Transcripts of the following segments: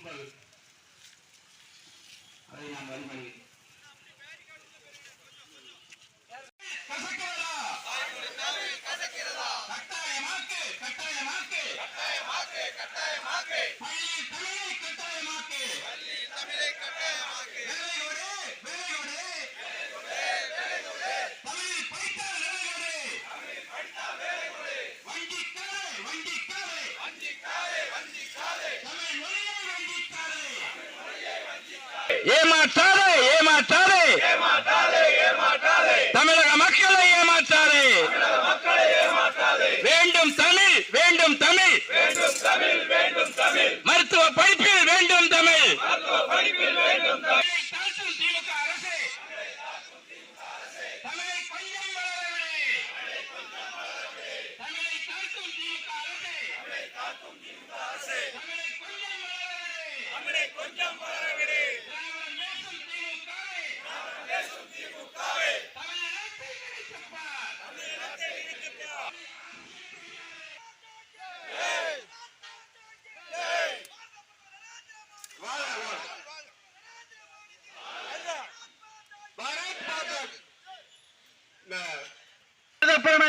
கும்பல் அதை நான் வழிமொழி ஏமாற்றாதே ஏமாற்றாதே தமிழக மக்களை ஏமாற்றாதே வேண்டும் தமிழ் வேண்டும் தமிழ் மருத்துவ படிப்பில் வேண்டும் தமிழ் திமுக அரசே தமிழை கொஞ்சம் வளரவிடு தமிழை தாழ்த்தும் திமுக அரசே தமிழை கொஞ்சம் வளரவிடு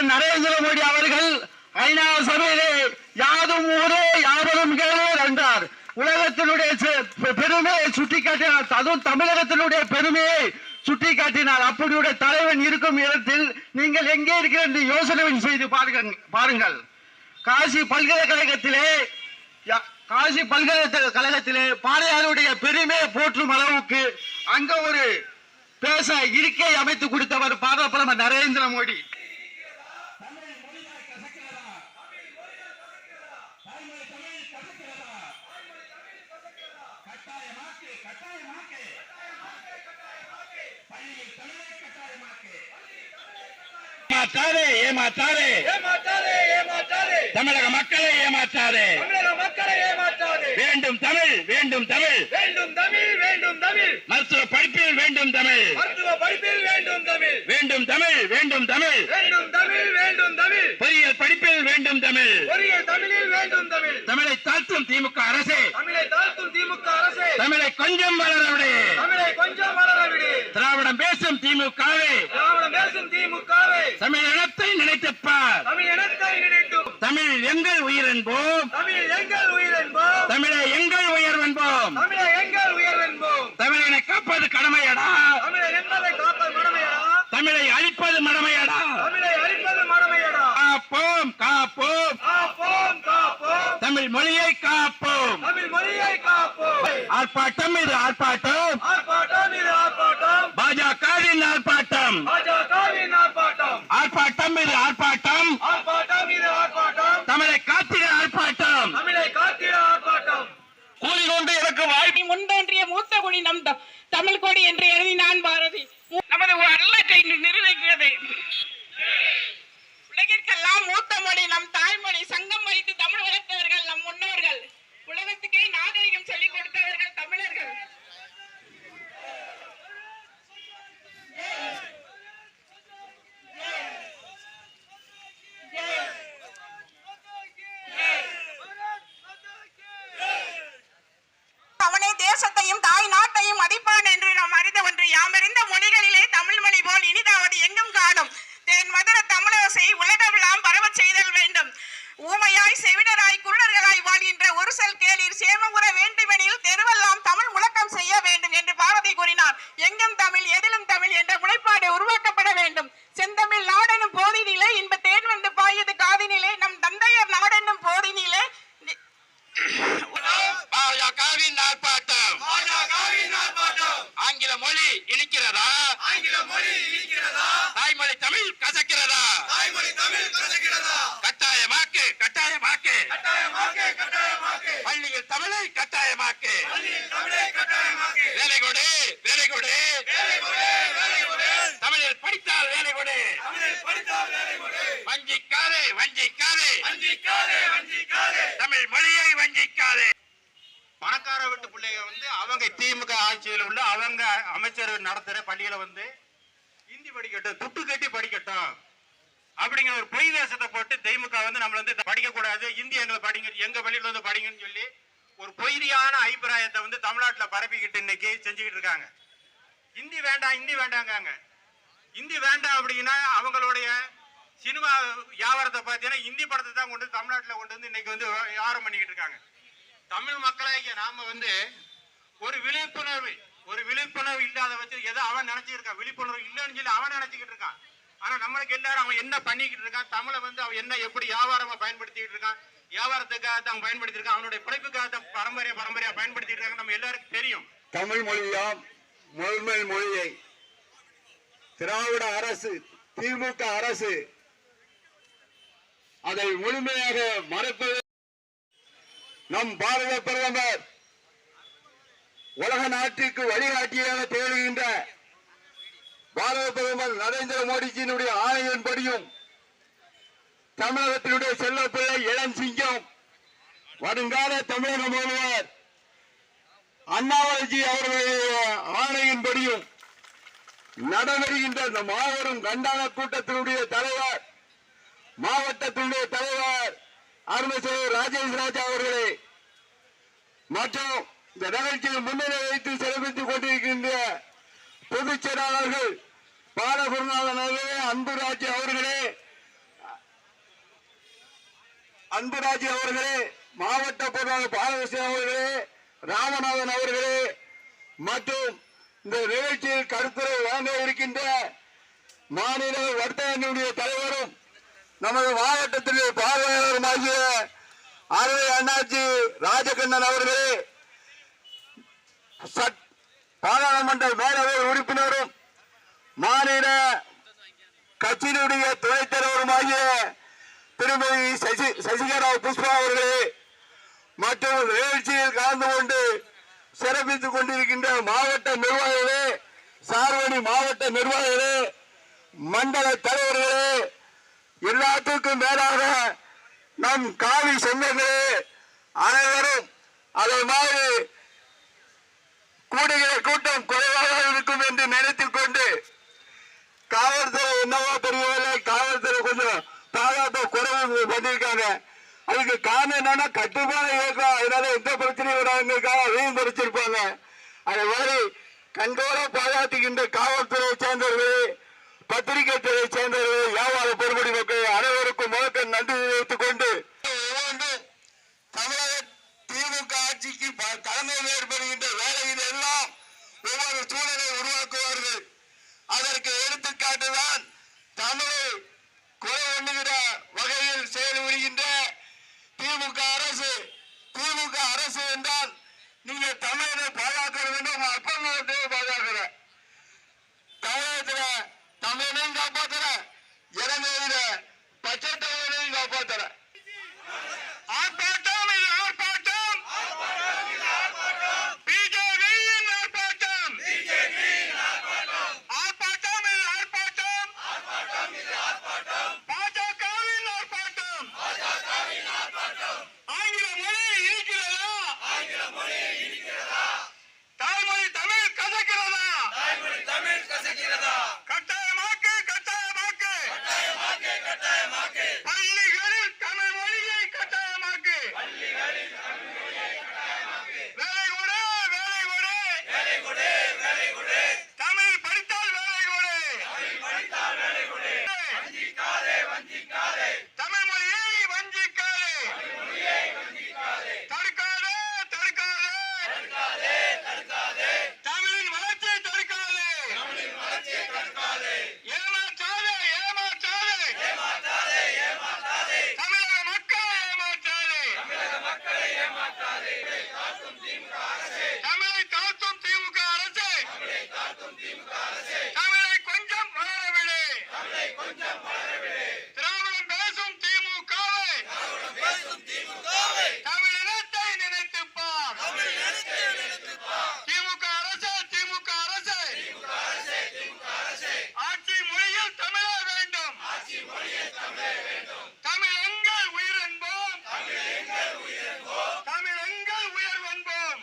நரேந்திர மோடி அவர்கள் ஐநா சபையிலே யாதும் ஊரே யாவரும் கேளீர் என்றார். உலகத்தினுடைய பெருமையை சுட்டிக்காட்டினார், அதுவும் தமிழகத்தினுடைய பெருமையை சுட்டிக்காட்டினார். அப்படியுடைய தலைவன் இருக்கும் இடத்தில் நீங்கள் எங்கே இருக்கிற என்று யோசனை செய்து பாருங்கள். காசி பல்கலைக்கழகத்திலே பாரதியாருடைய பெருமையை போற்றும் அளவுக்கு அங்க ஒரு பேச இருக்கை அமைத்து கொடுத்தவர் பாரத பிரதமர் நரேந்திர மோடி. ஏமாற்றாதே ஏமாற்றாதே தமிழக மக்களை ஏமாற்றாதே வேண்டும் தமிழ் வேண்டும் தமிழ் மருத்துவ படிப்பில் வேண்டும் தமிழ் வேண்டும் தமிழ் வேண்டும் தமிழ் பொறியியல் படிப்பில் வேண்டும் தமிழ் தமிழை தாழ்த்தும் திமுக அரசே தமிழை கொஞ்சம் வளரவிடு திராவிடம் பேசும் திமுகவே தமிழ் இனத்தை நினைத்துப்பார் தமிழ் எங்கள் உயிர் என்போம் தமிழை எங்கள் உயர்வு என்போம் தமிழனை காப்பது கடமையடா தமிழை அழிப்பது மடமையடா காப்போம் காப்போம் தமிழ் மொழியை காப்போம் ஆர்ப்பாட்டம் இது ஆர்ப்பாட்டம் பாஜகவின் ஆர்ப்பாட்டம் ஆர்ப்பாட்டம் இது ஆர்ப்பாட்டம் தமிழை காத்திட ஆர்ப்பாட்டம் கூறிக்கொண்டு எனக்கு வாய்ப்பு முன்தோன்றிய மூத்த கொடி நம் தமிழ் கொடி என்று எழுதினான் பாரதி. நமது வரலாற்றை நிர்ணயிக்கிறது. உலகிற்கெல்லாம் மூத்த மொழி நம் தாய்மொழி. சங்கம் வைத்து தமிழ் வளர்த்தவர்கள் நம் முன்னோர்கள். உலகத்துக்கே நாகரிகம் சொல்லிக் கொடுத்தவர்கள் தமிழர்கள். அவனே தேசத்தையும் தாய் நாட்டையும் மதிப்பான் என்று நாம் அறிந்த ஒன்று. யாமறிந்த மொழிகளிலே தமிழ் மொழி போல் இனிதாவது எங்கும் காணும். தேன் மதுர தமிழோசை உலகெல்லாம் பரவச் செய்தல் வேண்டும். ஊமையாய் செவிடராய் குருடர்களாய் வாழ்கின்ற ஒரு சொல் கேளீர் சேமமுற வேண்டுமெனில் தெருவெல்லாம் தமிழ் முழக்கம் செய்ய வேண்டும் என்று பாரதி கூறினார். எங்கும் தமிழ் எதிலும் தமிழ் என்ற முனைப்பாடு உருவாக்கப்பட வேண்டும். செந்தமிழ் நாடெனும் போதினிலே இன்ப தேன் வந்து பாயது காதினிலே நம் தந்தையர் நாடெனும் போதினிலே பாஜகவின் ஆர்ப்பாட்டம் ஆங்கில மொழி இனிக்கிறதா தாய்மொழி தமிழ் கசக்கிறதா கட்டாயமாக்கு கட்டாயமாக்கு பள்ளியில் தமிழை கட்டாயமாக்கு வேலை கொடு வேலை கொடு தமிழில் படித்தால் வேலை கொடு வஞ்சிக்காதே வஞ்சிக்காதே தமிழ் மொழியை வஞ்சிக்காதே. பணக்கார வீட்டு பிள்ளைங்க அவங்க திமுக ஆட்சியில் உள்ள அவங்க அமைச்சர் நடத்துற பள்ளியில ஹிந்தி படிக்கட்டும் துட்டு கட்டி படிக்கட்டும் அப்படிங்கிற ஒரு பொய் வேஷத்தை போட்டு திமுக நம்மள படிக்க கூடாது, இந்தி எங்களை படிங்க, எங்க பள்ளியில படிங்கன்னு சொல்லி ஒரு பொய்யான அபிப்பிராயத்தை வந்து தமிழ்நாட்டில் பரப்பிக்கிட்டு இன்னைக்கு செஞ்சுக்கிட்டு இருக்காங்க. இந்தி வேண்டாம் இந்தி வேண்டாங்க. இந்தி வேண்டாம் அப்படின்னா அவங்களுடைய சினிமா வியாபாரத்தை பார்த்தீங்கன்னா இந்தி படத்தை தான் கொண்டு தமிழ்நாட்டில் கொண்டு வந்து இன்னைக்கு வந்து வியாபாரம் பண்ணிக்கிட்டு இருக்காங்க. தமிழ் மக்களாகிய நாம வந்து ஒரு விழிப்புணர்வு இல்லாத வச்சு எதோ அவன் நினைச்சிட்டு இருக்கான். விழிப்புணர்வு இல்லைன்னு சொல்லி அவன் நினைச்சுக்கிட்டு இருக்கான். ஆனா நம்மளுக்கு எல்லாரும் அவன் என்ன பண்ணிக்கிட்டு இருக்கான், தமிழை வந்து அவன் என்ன எப்படி வியாபாரமா பயன்படுத்திக்கிட்டு இருக்கான், வியாபாரத்துக்காக தான் பயன்படுத்தி இருக்கான், அவனுடைய பிழைப்புக்காக தான் பரம்பரையா பயன்படுத்திட்டு இருக்காங்க. நம்ம எல்லாருக்கும் தெரியும். தமிழ் மொழியாம் முதன்மை மொழியை திராவிட அரசு திமுக அரசு அதை முழுமையாக மறுப்பது. நம் பாரத பிரதமர் உலக நாட்டிற்கு வழிகாட்டியாக திகழ்கின்ற பாரத பிரதமர் நரேந்திர மோடிஜியினுடைய ஆணையின்படியும் தமிழகத்தினுடைய செல்லப்பிள்ளை இளம் சிங்கம் வருங்கால தமிழக முதல்வர் அண்ணாமலைஜி அவர்களுடைய ஆணையின்படியும் நடைபெறுகின்ற இந்த மாபெரும் கண்டன கூட்டத்தினுடைய தலைவர் மாவட்டத்தினுடைய தலைவர் அருணசேகர் ராஜேஷ் ராஜா அவர்களே மற்றும் இந்த நிகழ்ச்சியில் முன்னிலை வைத்து சிறப்பித்துக் கொண்டிருக்கின்ற பொதுச் செயலாளர்கள் பாலகுருநாதன் அவர்களே, அன்புராஜ் அவர்களே, மாவட்ட பொருளாளர் பாலகிருஷ்ணன் அவர்களே, ராமநாதன் அவர்களே மற்றும் இந்த நிகழ்ச்சியில் கருத்துரை வாங்க இருக்கின்ற மாநில வர்த்தகனுடைய தலைவரும் நமது மாவட்டத்திலே பார்வையாளருமாகிய அருமை அண்ணாச்சி ராஜகண்ணன் அவர்களே, பாராளுமன்ற மேலவை உறுப்பினரும் மாநில கட்சியினுடைய துணைத் தலைவருமாகிய திருமதி சசிகலா புஷ்பா அவர்களே மற்றும் நிகழ்ச்சியில் கலந்து கொண்டு சிறப்பித்துக் கொண்டிருக்கின்ற மாவட்ட நிர்வாகிகளே, சார்வணி மாவட்ட நிர்வாகிகளே, மண்டல தலைவர்களே, எல்லாத்துக்கும் மேலாக நம் காவி சொந்தங்களே அனைவரும் அதை மாதிரி கூடுகிற கூட்டம் குறைவாக இருக்கும் என்று நினைத்துக் கொண்டு காவல்துறை என்னவோ தெரியவில்லை, காவல்துறை கொஞ்சம் பாதுகாப்பு குறைவு பண்ணியிருக்காங்க. அதுக்கு காரணம் என்னன்னா கட்டுப்பாடு இயக்கம், அதனால எந்த பிரச்சனையும் வராதுக்காக அதையும் குறைச்சிருப்பாங்க. அதை மாதிரி கண்டோட பாதுகாத்துக்கின்ற காவல்துறையை சேர்ந்தவர்களே, பத்திரிகை துறையை சேர்ந்தவர்களே, வியாபார பொறுப்படி மக்கள் அனைவருக்கும் முழக்க நன்றி தெரிவித்துக் கொண்டு தமிழக திமுக ஆட்சிக்கு தலைமை ஏற்படுகின்ற வேலையில் எல்லாம் ஒவ்வொரு சூழலை உருவாக்குவார்கள். அதற்கு எடுத்துக்காட்டுதான் தமிழை கொலை பண்ணுகிற வகையில் செயல்படுகின்ற திமுக அரசு. திமுக அரசு என்றால் நீங்க தமிழரை பாதுகாக்க வேண்டும், உங்க அப்பா அம்மாவத்தையும் பாதுகாக்கிற தமிழகத்துல தமிழனையும் காப்பாத்துற, இலங்கையில பச்சை தமிழனையும் காப்பாத்துற. ஆர்ப்பாட்டம் இது ஆர்ப்பாட்டம், பிஜேபியின் ஆர்ப்பாட்டம், ஆர்ப்பாட்டம் இது ஆர்ப்பாட்டம், பாஜகவின் ஆர்ப்பாட்டம். ஆங்கில மொழி இருக்கிறதா? தாய்மொழி தமிழ் கசக்கிறதா? கட்டாயமாக்கு பள்ளிகளில் தமிழ் மொழியை கட்டாயமாக்கு. வேலை கொடு, தமிழ் படித்தால் வேலை கொடு. தமிழ் மொழியை வஞ்சிக்காதே. தடுக்காதே. தமிழின் வளர்ச்சியை தடுக்காதே. ஏமாற்றாதே. தமிழக மக்களை ஏமாற்றாதே. தமிழை தாழ்த்தும் திமுக அரசே, தமிழை கொஞ்சம் வளரவிடு. திராவிடம் பேசும் திமுகவை தமிழினத்தை நினைத்துப் பார். திமுக அரசே ஆட்சி மொழியில் தமிழே வேண்டும். தமிழ் எங்கள் உயிர் என்போம். தமிழ் எங்கள் உயர்வென்போம்.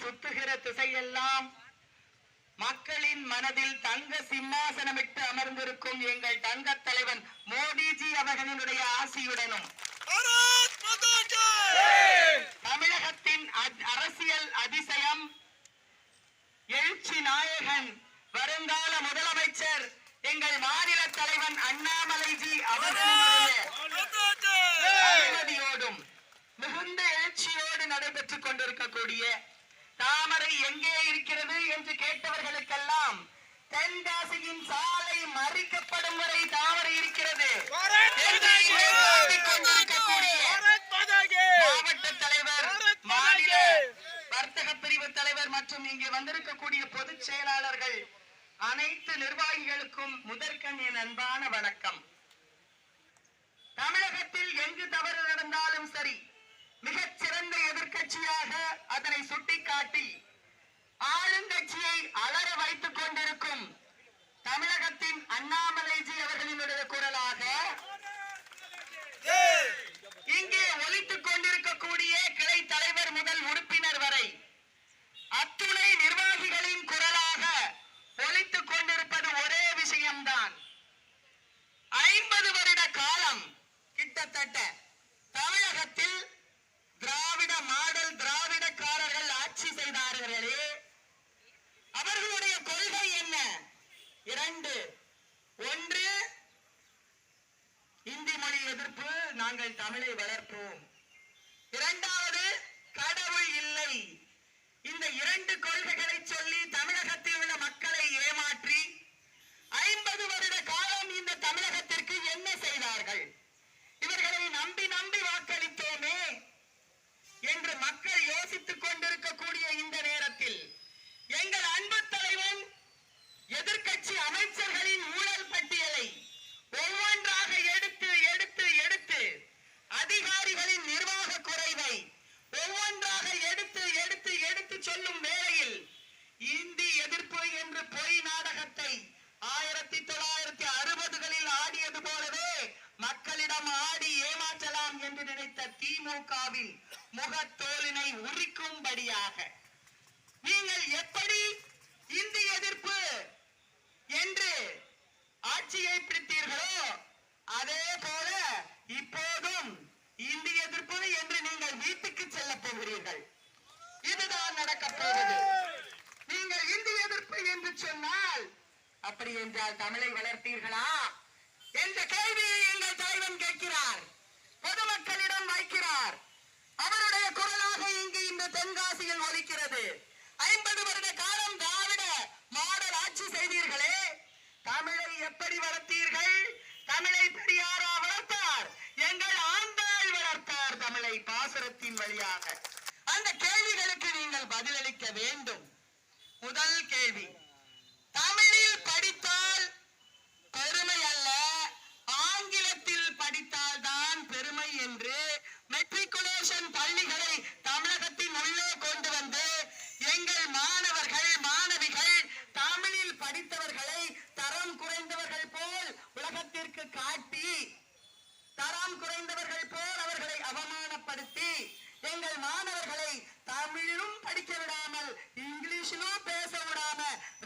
சுத்துகிற திசையெல்லாம் மக்களின் மனதில் தங்க சிம்மாசனமிட்டு அமர்ந்திருக்கும் எங்கள் தங்க தலைவன் மோடிஜி அவர்களினுடைய ஆசியுடனும் அவர்களுடைய அனுமதியோடும் மிகுந்த எழுச்சியோடு நடைபெற்றுக் கொண்டிருக்கக்கூடிய தாமரை எங்கே இருக்கிறது என்று கேட்டவர்களுக்கெல்லாம் தென்காசியின் சாலை மறிக்கப்படும் வரை தாமரை இருக்கிறது என்று காட்டிக் கொண்டிருக்கக்கூடிய மாவட்ட தலைவர், மாநில வர்த்தக பிரிவு தலைவர் மற்றும் இங்கே வந்திருக்கக்கூடிய பொதுச் செயலாளர்கள் அனைத்து நிர்வாகிகளுக்கும் முதற்கண் என் அன்பான வணக்கம். தமிழகத்தில் எங்கு தவறு நடந்தாலும் சரி, மிகச் சிறந்த எதிர்க்கட்சியாக அதனை சுட்டிக்காட்டி ஆளுங்கட்சியை அலற வைத்துக் கொண்டிருக்கும் தமிழகத்தின் அண்ணாமலைஜி அவர்களினுடைய குரலாக இங்கே ஒலித்துக் கொண்டிருக்கக்கூடிய கிளை தலைவர் முதல் உறுப்பினர் வரை அத்துணை நிர்வாகிகளின் குரலாக ஒலித்துக் கொண்டிருப்பது ஒரே விஷயம்தான். 50 வருட காலம் கிட்டத்தட்ட தமிழகத்தில் திராவிட மாடல் திராவிடக்காரர்கள் ஆட்சி செய்தார்களே, அவர்களுடைய கொள்கை என்ன? 2. 1, இந்தி மொழி எதிர்ப்பு, நாங்கள் தமிழை வளர்ப்போம். 2வது, கடவுள் இல்லை. இந்த 2 கொள்கைகளை சொல்லி தமிழகத்தில் உள்ள மக்களை ஏமாற்றி 50 வருட காலம் இந்த தமிழகத்திற்கு என்ன செய்தார்கள்? இவர்களை நம்பி நம்பி வாக்களித்தோமே என்று மக்கள் யோசித்துக் கொண்டிருக்கக்கூடிய இந்த நேரத்தில் எங்கள் அன்பு தலைவன் எதிர்க்கட்சி அமைச்சர்களின் ஊழல் பட்டியலை ஒவ்வொன்றாக எடுத்து எடுத்து எடுத்து அதிகாரிகளின் நிர்வாக குறைவை ஒவ்வொன்றாக எடுத்து எடுத்து எடுத்து சொல்லும் வேளையில் இந்தி எதிர்ப்பு என்று பொய் நாடகத்தை 1960களில் ஆடியது போலவே மக்களிடம் ஆடி ஏமாற்றலாம் என்று நினைத்த திமுகவின் முகத்தோலினை உரிக்கும்படியாக நீங்கள் எப்படி இந்தி எதிர்ப்பு என்று ஆட்சியை பிடித்தீர்களோ அதே போல இப்போதும் இந்தி எதிர்ப்பு என்று நீங்கள் வீட்டுக்கு செல்ல போகிறீர்கள். இதுதான் நடக்கப் போவது. நீங்கள் இந்தி எதிர்ப்பு என்று சொன்னால் அப்படி என்றால் தமிழை வளர்த்தீர்களா என்ற கேள்வியை எங்கள் தலைவன் கேட்கிறார், பொதுமக்களிடம் வைக்கிறார். அவருடைய குரலாக இங்கு இந்த தென்காசியில் ஒலிக்கிறது. 50 வருட காலம் திராவிட மாடல் ஆட்சி செய்தீர்களே, தமிழை எப்படி வளர்த்தீர்கள்? தமிழை பெரியாரா வளர்த்தார்? எங்கள் ஆண்டாள் வளர்த்தார் தமிழை பாசுரத்தின் வழியாக. அந்த கேள்விகளுக்கு நீங்கள் பதிலளிக்க வேண்டும். முதல் கேள்வி, தமிழில் படித்தால் பெருமை அல்ல, ஆங்கிலத்தில் படித்தால் தான் பெருமை என்று மெட்ரிகுலேஷன் பள்ளிகளை தமிழகத்தின் உள்ளே கொண்டு வந்து எங்கள் மாணவர்கள் மாணவிகள் தமிழில் படித்தவர்களை தரம் குறைந்தவர்கள் போல் உலகத்திற்கு காட்டி, தரம் குறைந்தவர்கள் போல் அவர்களை அவமானப்படுத்தி எங்கள் மாணவர்களை தமிழிலும் படிக்க விடாமல் இங்கிலீஷிலும் பேச விடாம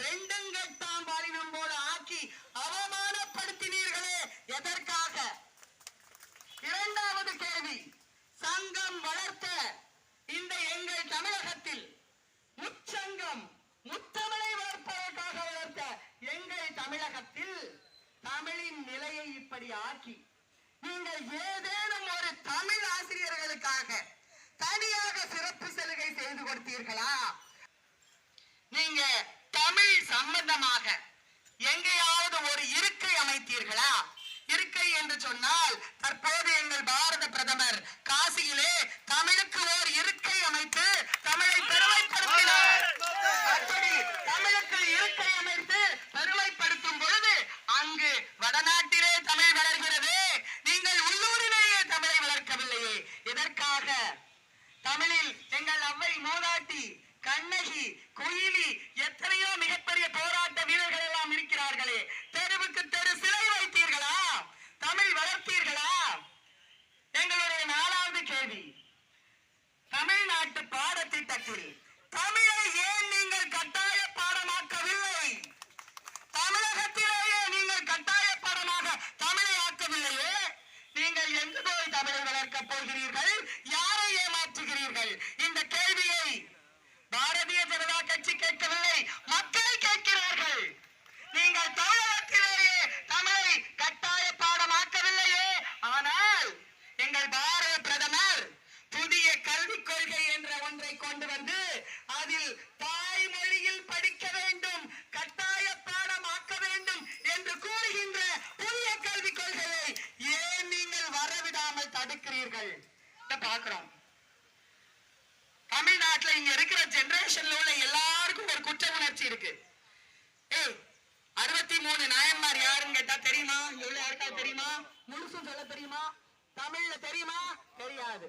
2 கட்டாம் பாலினம் போல ஆக்கி அவமானப்படுத்தினீர்களே, எதற்காக? 2வது கேள்வி, சங்கம் வளர்த்த இந்த எங்கள் தமிழகத்தில் முச்சங்கம் முத்தமிழை வளர்ப்பதற்காக வளர்த்த எங்கள் தமிழகத்தில் தமிழின் நிலையை இப்படி ஆக்கி நீங்கள் ஏதேனும் ஒரு தமிழ் ஆசிரியர்களுக்காக தனியாக சிறப்பு சலுகை செய்து கொடுத்தீர்களா? நீங்க தமிழ் சம்பந்தமாக எங்கேயாவது ஒரு இருக்கை அமைத்தீர்களா? இருக்கை என்று சொன்னால் தற்போது எங்கள் பாரத பிரதமர் காசியிலே தமிழுக்கு ஓர் இருக்கை அமைத்து தமிழை பெருமைப்படுத்தினார். அப்படி தமிழுக்கு இருக்கை அமைத்து பெருமைப்படுத்தும் பொழுது அங்கு வடநாட்டிலே தமிழ் வளர்கிறது, நீங்கள் உள்ளூரிலேயே தமிழை வளர்க்கவில்லையே, எதற்காக? தமிழில் எங்கள் அவ்வை மூதாட்டி, கண்ணகி, குயிலி, எத்தனையோ மிகப்பெரிய போராட்ட வீரர்கள் எல்லாம் இருக்கிறார்களே, தெருவுக்கு தெரு சிலை வைத்தீர்களா? தமிழ் வளர்த்தீர்களா? எங்களுடைய 4வது கேள்வி, தமிழ்நாட்டு பாடத்திட்டத்தில் தமிழை ஏன் நீங்கள் கட்டாய பாடமாக்கவில்லை? தமிழகத்திலேயே நீங்கள் கட்டாய பாடமாக தமிழை ஆக்கவில்லையே, நீங்கள் எங்கு போய் தமிழை வளர்க்கப் போகிறீர்கள்? யாரை ஏமாற்றுகிறீர்கள்? இந்த கேள்வியை பாரதிய ஜனதா கட்சி கேட்கவில்லை, மக்கள் கேட்கிறார்கள். தமிழ்நாட்டுல இங்க இருக்கிற ஜெனரேஷன்ல உள்ள எல்லாருக்கும் ஒரு குற்ற உணர்ச்சி இருக்கு. 63 நாயன்மார் யாருன்னு கேட்டா தெரியுமா? இங்க உள்ள யாருக்காவது தெரியுமா? முழுசும் சொல்ல தெரியுமா? தமிழ்ல தெரியுமா? தெரியாது.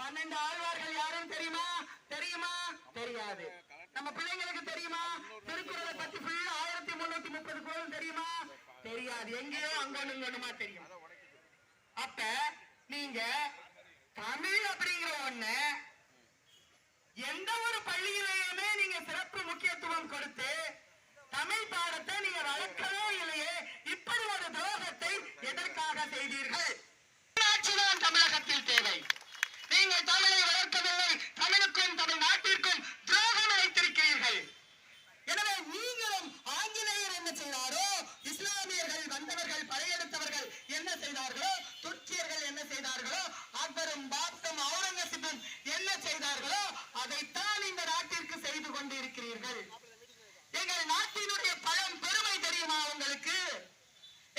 12 ஆழ்வார்கள் யாருன்னு தெரியுமா? தெரியுமா? தெரியாது. நம்ம பிள்ளைங்களுக்கு தெரியுமா? திருக்குறளை பத்தி ஃபுல்லா 1330 குறள் தெரியுமா? தெரியாது. எங்கேயோ அங்கொன்னுமா தெரியும். அப்ப நீங்க தமிழ் அப்படிங்கிற ஒண்ணு எந்த ஒரு பள்ளியிலேயுமே நீங்க சிறப்பு முக்கியத்துவம் கொடுத்து தமிழ் பாடத்தை நீங்க வளர்க்கவே இல்லையே. இப்படி ஒரு துரோகத்தை எதற்காக செய்தீர்கள்? ஆட்சிதான் தமிழகத்தில் தேவை. நீங்கள் தமிழை வளர்க்கவில்லை. தமிழுக்கும் தமிழ்நாட்டிற்கும் துரோகம் இழைத்திருக்கிறீர்கள். எனவே நீங்களும் ஆங்கிலேயர் என்ன செய்தாரோ, இஸ்லாமியர்கள் வந்தவர்கள் படையெடுத்தவர்கள் என்ன செய்தார்களோ, துர்க்கியர்கள் என்ன செய்தார்களோ, அக்பரும் பாப்டும் அவுரங்கசீபும் என்ன செய்தார்களோ அதைத்தான் இந்த நாட்டிற்கு செய்து கொண்டிருக்கிறீர்கள். எங்கள் நாட்டினுடைய பழம் பெருமை தெரியுமா உங்களுக்கு?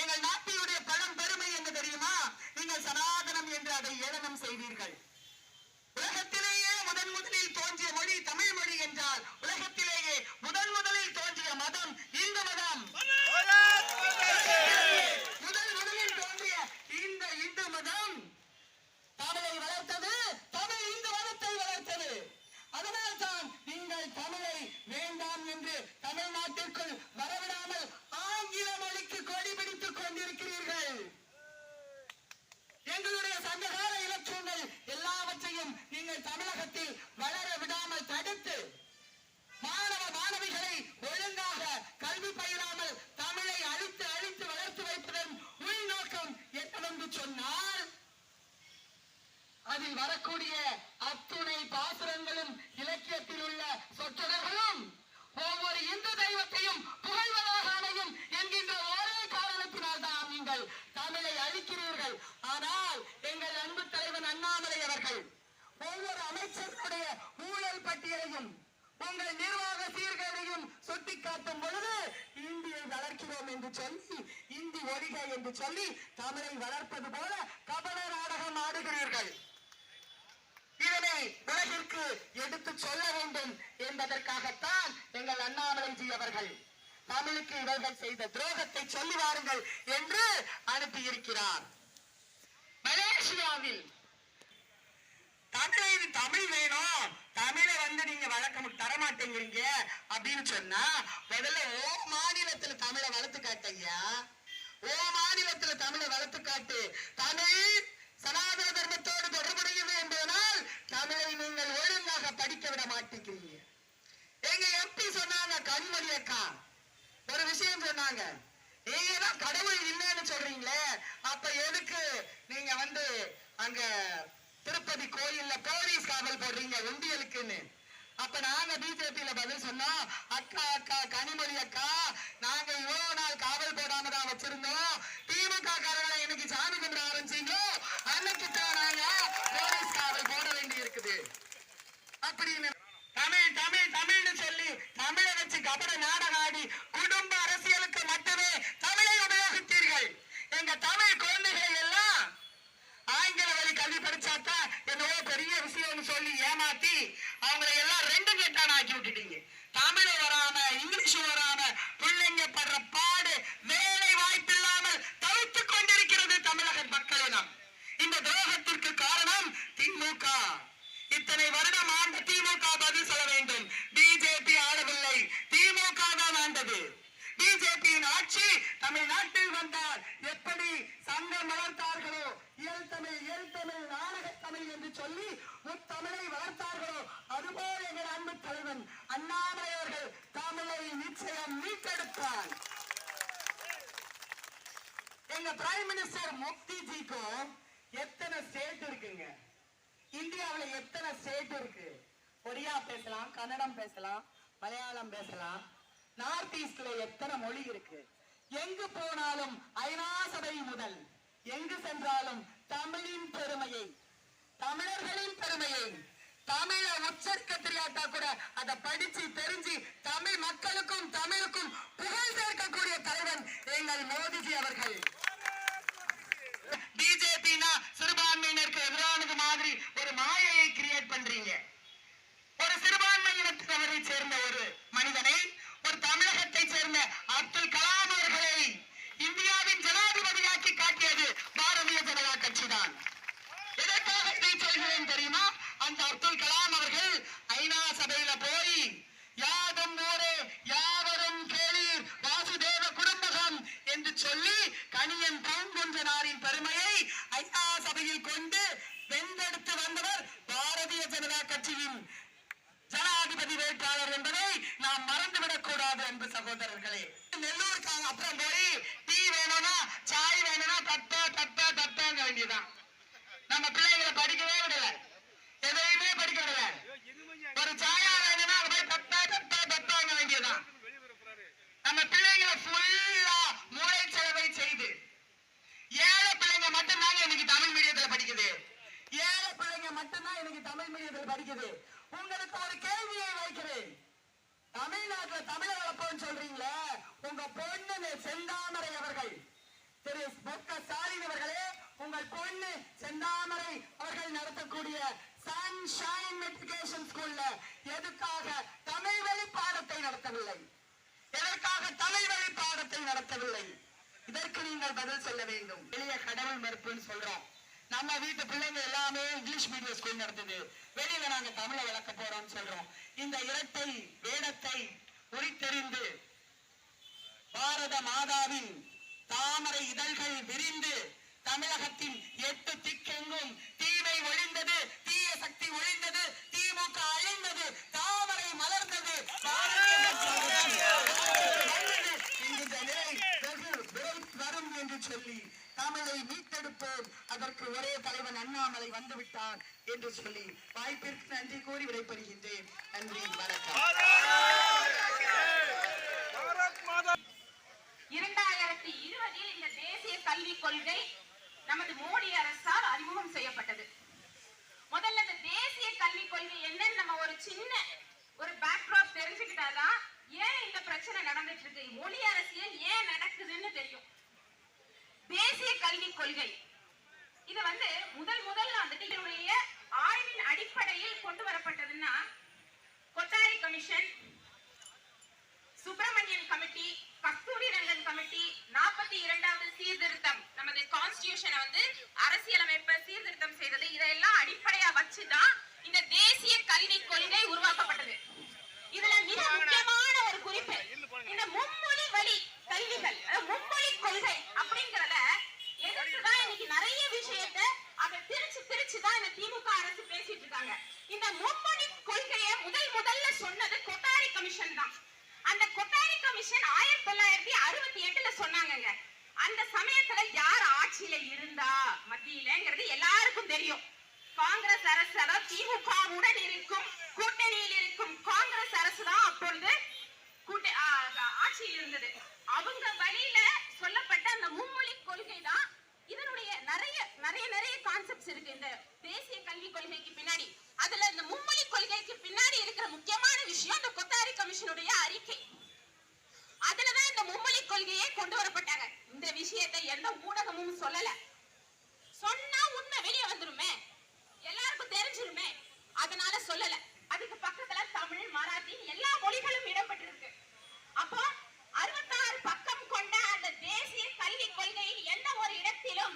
எங்கள் நாட்டினுடைய பழம் பெருமை என்ன தெரியுமா? நீங்கள் சனாதனம் என்று அதை ஏளனம் செய்வீர்கள். உலகத்திலேயே முதலில் தோன்றிய மொழி தமிழ் மொழி என்றால் உலகத்திலேயே முதலில் தோன்றிய மதம் இந்து மதம். முதலில் தோன்றிய இந்த இந்து மதம் தமிழை வளர்த்தது. தமிழ் இந்து மதத்தை வளர்த்தது. அதனால்தான் நீங்கள் தமிழை வேண்டாம் என்று தமிழ்நாட்டிற்குள் வரவிடாமல் ஆங்கில மொழிக்கு கொடி பிடித்துக் கொண்டிருக்கிறீர்கள். எங்களுடைய சங்ககால இலக்கியங்கள் எல்லாவற்றையும் நீங்கள் தமிழகத்தில் வளர விடாமல் தடுத்து மாணவ மாணவிகளை ஒழுங்காக கல்வி பயிராமல் தமிழை அழித்து வளர்த்து வைப்பதன் உள்நோக்கம் என்னவென்று சொன்னால், அதில் வரக்கூடிய அத்துணை பாசுரங்களும் இலக்கியத்தில் உள்ள சொற்றொடர்களும் ஒவ்வொரு இந்து தெய்வத்தையும் புகழ்வதாக அமையும் என்கின்ற ஒரே காரணத்தினால் தான் நீங்கள் தமிழை அழிக்கிறீர்கள். ஆனால் எங்கள் அன்பு தலைவன் அண்ணாமலை அவர்கள் ஒவ்வொரு அமைச்சர்களுடைய ஊழல் பட்டியலையும் உங்கள் நிர்வாக சீர்கேடையும் சுட்டிக்காட்டும் பொழுது இந்தியை வளர்க்கிறோம் என்று சொல்லி, இந்தி ஒழிக என்று சொல்லி தமிழை வளர்ப்பது போல கபட நாடகம் ஆடுகிறீர்கள். இதனை உலகிற்கு எடுத்து சொல்ல வேண்டும் என்பதற்காகத்தான் எங்கள் அண்ணாமலைஜி அவர்கள் தமிழுக்கு இவர்கள் செய்த துரோகத்தை சொல்லி வாருங்கள் என்று அனுப்பியிருக்கிறார். மலேசியாவில் தமிழ் வேணும், தமிழை நீங்க வழக்கம் தரமாட்டேங்கிறீங்க அப்படின்னு சொன்னா, முதல்ல ஓ மாநிலத்துல தமிழை வளர்த்து காட்டையா, ஓ மாநிலத்துல தமிழை வளர்த்து காட்டு. தமிழ் சனாதன தர்மத்தோடு தொடர்புடையது என்பதனால் தமிழை நீங்கள் ஒழுங்காக படிக்க விட மாட்டேங்கிறீங்க. எங்க எம்பி சொன்னாங்க, கண்மணி அக்கா ஒரு விஷயம் சொன்னாங்க, நீங்க தான் கடவுள் இல்லைன்னு சொல்றீங்களே, அப்ப எதுக்கு நீங்க அங்க திருப்பதி கோயில்ல போலீஸ் காவல் போடுறீங்க உண்டியலுக்குன்னு? அப்ப நாங்க பிஜேபியில பதில் சொன்னோம், அக்கா கனிமொழி அக்கா, நாங்க இவ்வளவு நாள் காவல் போடாம தான் வச்சிருந்தோம். திமுக காரங்களை இன்னைக்கு சாமி கும்பிட ஆரம்பிச்சீங்களோ அன்னைக்கு தான் நாங்க போலீஸ் காவல் போட வேண்டி இருக்குது அப்படின்னு தமிழ் தமிழ் தமிழ்னு சொல்லி தமிழை வச்சு கபட நாடகம் ஆடி குடும்ப அரசியலுக்கு மட்டுமே தமிழை உபயோகித்தீர்கள். எங்க தமிழ் குழந்தைகள் எல்லாம் ஆங்கில வழி கல்வி படிச்சாத்தான் என்னவோ பெரிய விஷயம்னு சொல்லி ஏமாத்தி அவங்களை எல்லாம் ரெண்டு கெட்டான ஆக்கி விட்டுட்டீங்க. தமிழ் வராம இங்கிலீஷ் வராம பிள்ளைங்க படுற பாடு, வேலை வாய்ப்பு இல்லாமல் தவித்துக் கொண்டிருக்கிறது தமிழக மக்களிடம். இந்த துரோகத்திற்கு காரணம் திமுக. இத்தனை வருடம் ஆண்ட திமுக பதில் சொல்ல வேண்டும். பிஜேபி ஆளவில்லை, திமுக தான் ஆண்டது. பிஜேபியின் ஆட்சி தமிழ்நாட்டில் வந்தால் எப்படி சங்கம் வளர்த்தார்களோ, இயல் தமிழ் நாடக தமிழ் என்று சொல்லி முத்தமிழை வளர்த்தார்களோ, அதுபோல் எங்கள் அன்பு தலைவன் அண்ணாமலை அவர்கள் தமிழை நிச்சயம் மீட்டெடுப்பார். எங்க பிரைம் மினிஸ்டர் மோடிஜிக்கும் எத்தனை ஸ்டேட் இருக்குங்க? இந்தியாவில் எத்தனை ஸ்டேட் இருக்கு? ஒரியா பேசலாம், கன்னடம் பேசலாம், மலையாளம் பேசலாம். நார்த் ஈஸ்ட்ல எத்தனை மொழி இருக்கு? எங்கு போனாலும் ஐநா சபை முதல் எங்கு சென்றாலும் தமிழின் பெருமையை, தமிழர்களின் பெருமையை, தமிழை உச்சரிக்க தெரியாட்டா கூட அதை படிச்சு தெரிஞ்சு தமிழ் மக்களுக்கும் தமிழுக்கும் புகழ் சேர்க்கக்கூடிய தலைவன் எங்கள் மோடிஜி அவர்கள். பிஜேபினா சிறுபான்மையினருக்கு எதிரானது மாதிரி ஒரு மாயையை கிரியேட் பண்றீங்க. கட்சியின் ஜனாதிபதி வேட்பாளர் என்பதை நாம் மறந்துவிடக் கூடாது அன்பு சகோதரர்களே. நெல்லூருக்காக அப்புறம் போய் டீ வேணும்னா சாய் வேணும்னா தட்டாங்க வேண்டியதான். நம்ம பிள்ளைங்களை படிக்கவே விடல, எதையுமே படிக்க விடல. ஒரு சாயா வேணும்னா போய் தட்டாங்க வேண்டியதான். நம்ம பிள்ளைங்களை ஃபுல்லா மூளை செலவை செய்து ஏழை பிள்ளைங்க மட்டும்தாங்க இன்னைக்கு தமிழ் மீடியத்துல படிக்குது. ஏழை பிள்ளைங்க மட்டும்தான் இன்னைக்கு தமிழ் மீடியத்துல படிக்குது. உங்களுக்கு ஒரு கேள்வியை வைக்கிறேன். தமிழ்நாட்டுல தமிழ வளர்ப்போம்னு சொல்றீங்களே, உங்க பொண்ணு செந்தாமரை அவர்கள், திரு ஸ்டாலின் அவர்களே, உங்கள் பொண்ணு செந்தாமரை அவர்கள் நடத்தக்கூடிய சன்ஷைன் மெட்ரிகுலேஷன் ஸ்கூல்ல எதுக்காக தமிழ் வழி பாடத்தை நடத்தவில்லை? எதற்காக தமிழ் வழி பாடத்தை நடத்தவில்லை? இதற்கு நீங்கள் பதில் சொல்ல வேண்டும். வெளிய கடவுள் மறுப்புன்னு சொல்றோம். நம்ம வீட்டு பிள்ளைங்க எல்லாமே இங்கிலீஷ் மீடியம் ஸ்கூல் நடத்துது, வெளியில நாங்க தமிழை வளர்க்க போறோம்னு சொல்றோம். இந்த இரட்டை வேடத்தை உரித்தெறிந்து பாரத மாதாவின் தாமரை இதழ்கள் விரிந்து தமிழகத்தின் 8 திக்கெங்கும் தீமை ஒழிந்தது, தீய சக்தி ஒழிந்தது, திமுக அழிந்தது, தாமரை மலர்ந்தது, வரும் என்று சொல்லி தமிழை மீட்டெடுப்போம். அதற்கு ஒரே தலைவன் அண்ணாமலை வந்துவிட்டார் என்று சொல்லி வாய்ப்பிற்கு நன்றி கூறி விடைபெறுகின்றேன். நன்றி, வணக்கம். 2020 இந்த தேசிய கல்விக் கொள்கை நமது மோடி அரசால் அறிமுகம் செய்யப்பட்டது. முதல்ல இந்த தேசிய கல்விக் கொள்கை என்னன்னு நம்ம ஒரு சின்ன ஒரு பேக்ராப் தெரிஞ்சுக்கிட்டாதான் ஏன் இந்த பிரச்சனை நடந்துட்டு இருக்கு, மொழி அரசியல் ஏன் நடக்குதுன்னு தெரியும். தேசிய கல்விக் கொள்கை இது முதல்ல வந்துட்டு இதனுடைய ஆய்வின் அடிப்படையில் கொண்டு வரப்பட்டதுன்னா கொத்தாரி கமிஷன், சுப்பிரமணியன் கமிட்டி, கஸ்தூரி ரங்கன் கமிட்டி, 42வது சீர்திருத்தம், நமது கான்ஸ்டிடியூஷனை அரசியலமைப்பை சீர்திருத்தம் செய்தது, இதெல்லாம் அடிப்படையா வச்சுதான் இந்த தேசிய கல்விக் கொள்கை உருவாக்கப்பட்டது. இதுல மிக முக்கியமான ஒரு குறிப்பு, இந்த மும்மொழி வழி கல்விகள், மும்மொழி கொள்கை அப்படிங்கறத எதிர்த்துதான் இன்னைக்கு நிறைய விஷயத்தை அதை திரிச்சுதான் இந்த திமுக அரசு பேசிட்டு இருக்காங்க. இந்த மும்மொழி கொள்கையை முதல்ல சொன்னது கொத்தாரி கமிஷன் தான். அந்த கொத்தாரி கமிஷன் 1968ல சொன்னாங்க. அந்த சமயத்துல யார் ஆட்சியில இருந்தா மத்தியிலங்கிறது எல்லாருக்கும் தெரியும். காங்கிரஸ் அரசு, அதாவது திமுகவுடன் இருக்கும் கூட்டணியில் இருக்கும் காங்கிரஸ் அரசு தான் அப்பொழுது ஆட்சியில் இருந்தது. அவங்க வழியில சொல்லப்பட்ட அந்த மும்மொழி கொள்கை தான் இதனுடைய நிறைய கான்செப்ட்ஸ் இருக்கு இந்த தேசிய கல்விக் கொள்கைக்கு பின்னாடி. அதுல இந்த மும்மொழி கொள்கைக்கு பின்னாடி இருக்கிற முக்கியமான விஷயம் இந்த கொத்தாரி கமிஷனுடைய அறிக்கை. அதுலதான் இந்த மும்மொழி கொள்கையை கொண்டு வரப்பட்டாங்க. இந்த விஷயத்தை எந்த ஊடகமும் சொல்லல. சொன்னா உண்மை வெளியே வந்துருமே, எல்லாருக்கும் தெரிஞ்சிருமே, அதனால சொல்லல. அதுக்கு பக்கத்துல தமிழ், மராத்தி எல்லா மொழிகளும் இடம்பெற்றிருக்கு. அப்போ 66 பக்கம் கொண்ட அந்த தேசிய கல்விக் கொள்கையில் எந்த ஒரு இடத்திலும்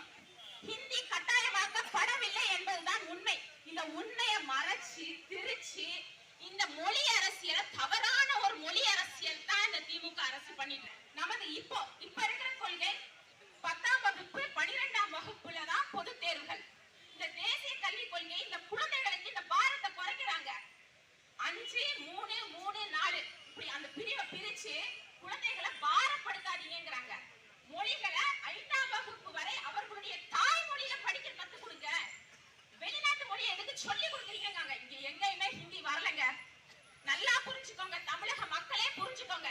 ஹிந்தி கட்டாயமாக்கப்படவில்லை என்பதுதான் உண்மை. இந்த உண்மையை மறைச்சு திரிச்சு இந்த மொழி அரசியல், தவறான ஒரு மொழி அரசியல் தான் இந்த திமுக அரசு பண்ணிட்டு. நமது இப்ப இருக்கிற கொள்கை 10ஆம் வகுப்பு 12ஆம் வகுப்புல தான் பொது தேர்வுகள். இந்த தேசிய கல்விக் கொள்கை இந்த குழந்தைகளுக்கு இந்த பாரத்தை குறைக்கிறாங்க. 5, 3, 3, 4 இப்படி அந்த பிரிவை பிரிச்சு குழந்தைகளை பாரப்படுத்தாதீங்கிறாங்க. மொழிகளை 5ஆம் வகுப்பு வரை அவர்களுடைய தாய்மொழியில படிக்க கத்துக் கொடுங்க. வெளிநாட்டு மொழி எதுக்கு சொல்லி கொடுக்குறீங்க? இங்க எங்கேயுமே ஹிந்தி வரலங்க. நல்லா புரிஞ்சுக்கோங்க, தமிழக மக்களே புரிஞ்சுக்கோங்க.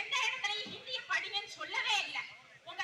எந்த இடத்துலயும் ஹிந்தியை படிங்கன்னு சொல்லவே இல்லை. உங்க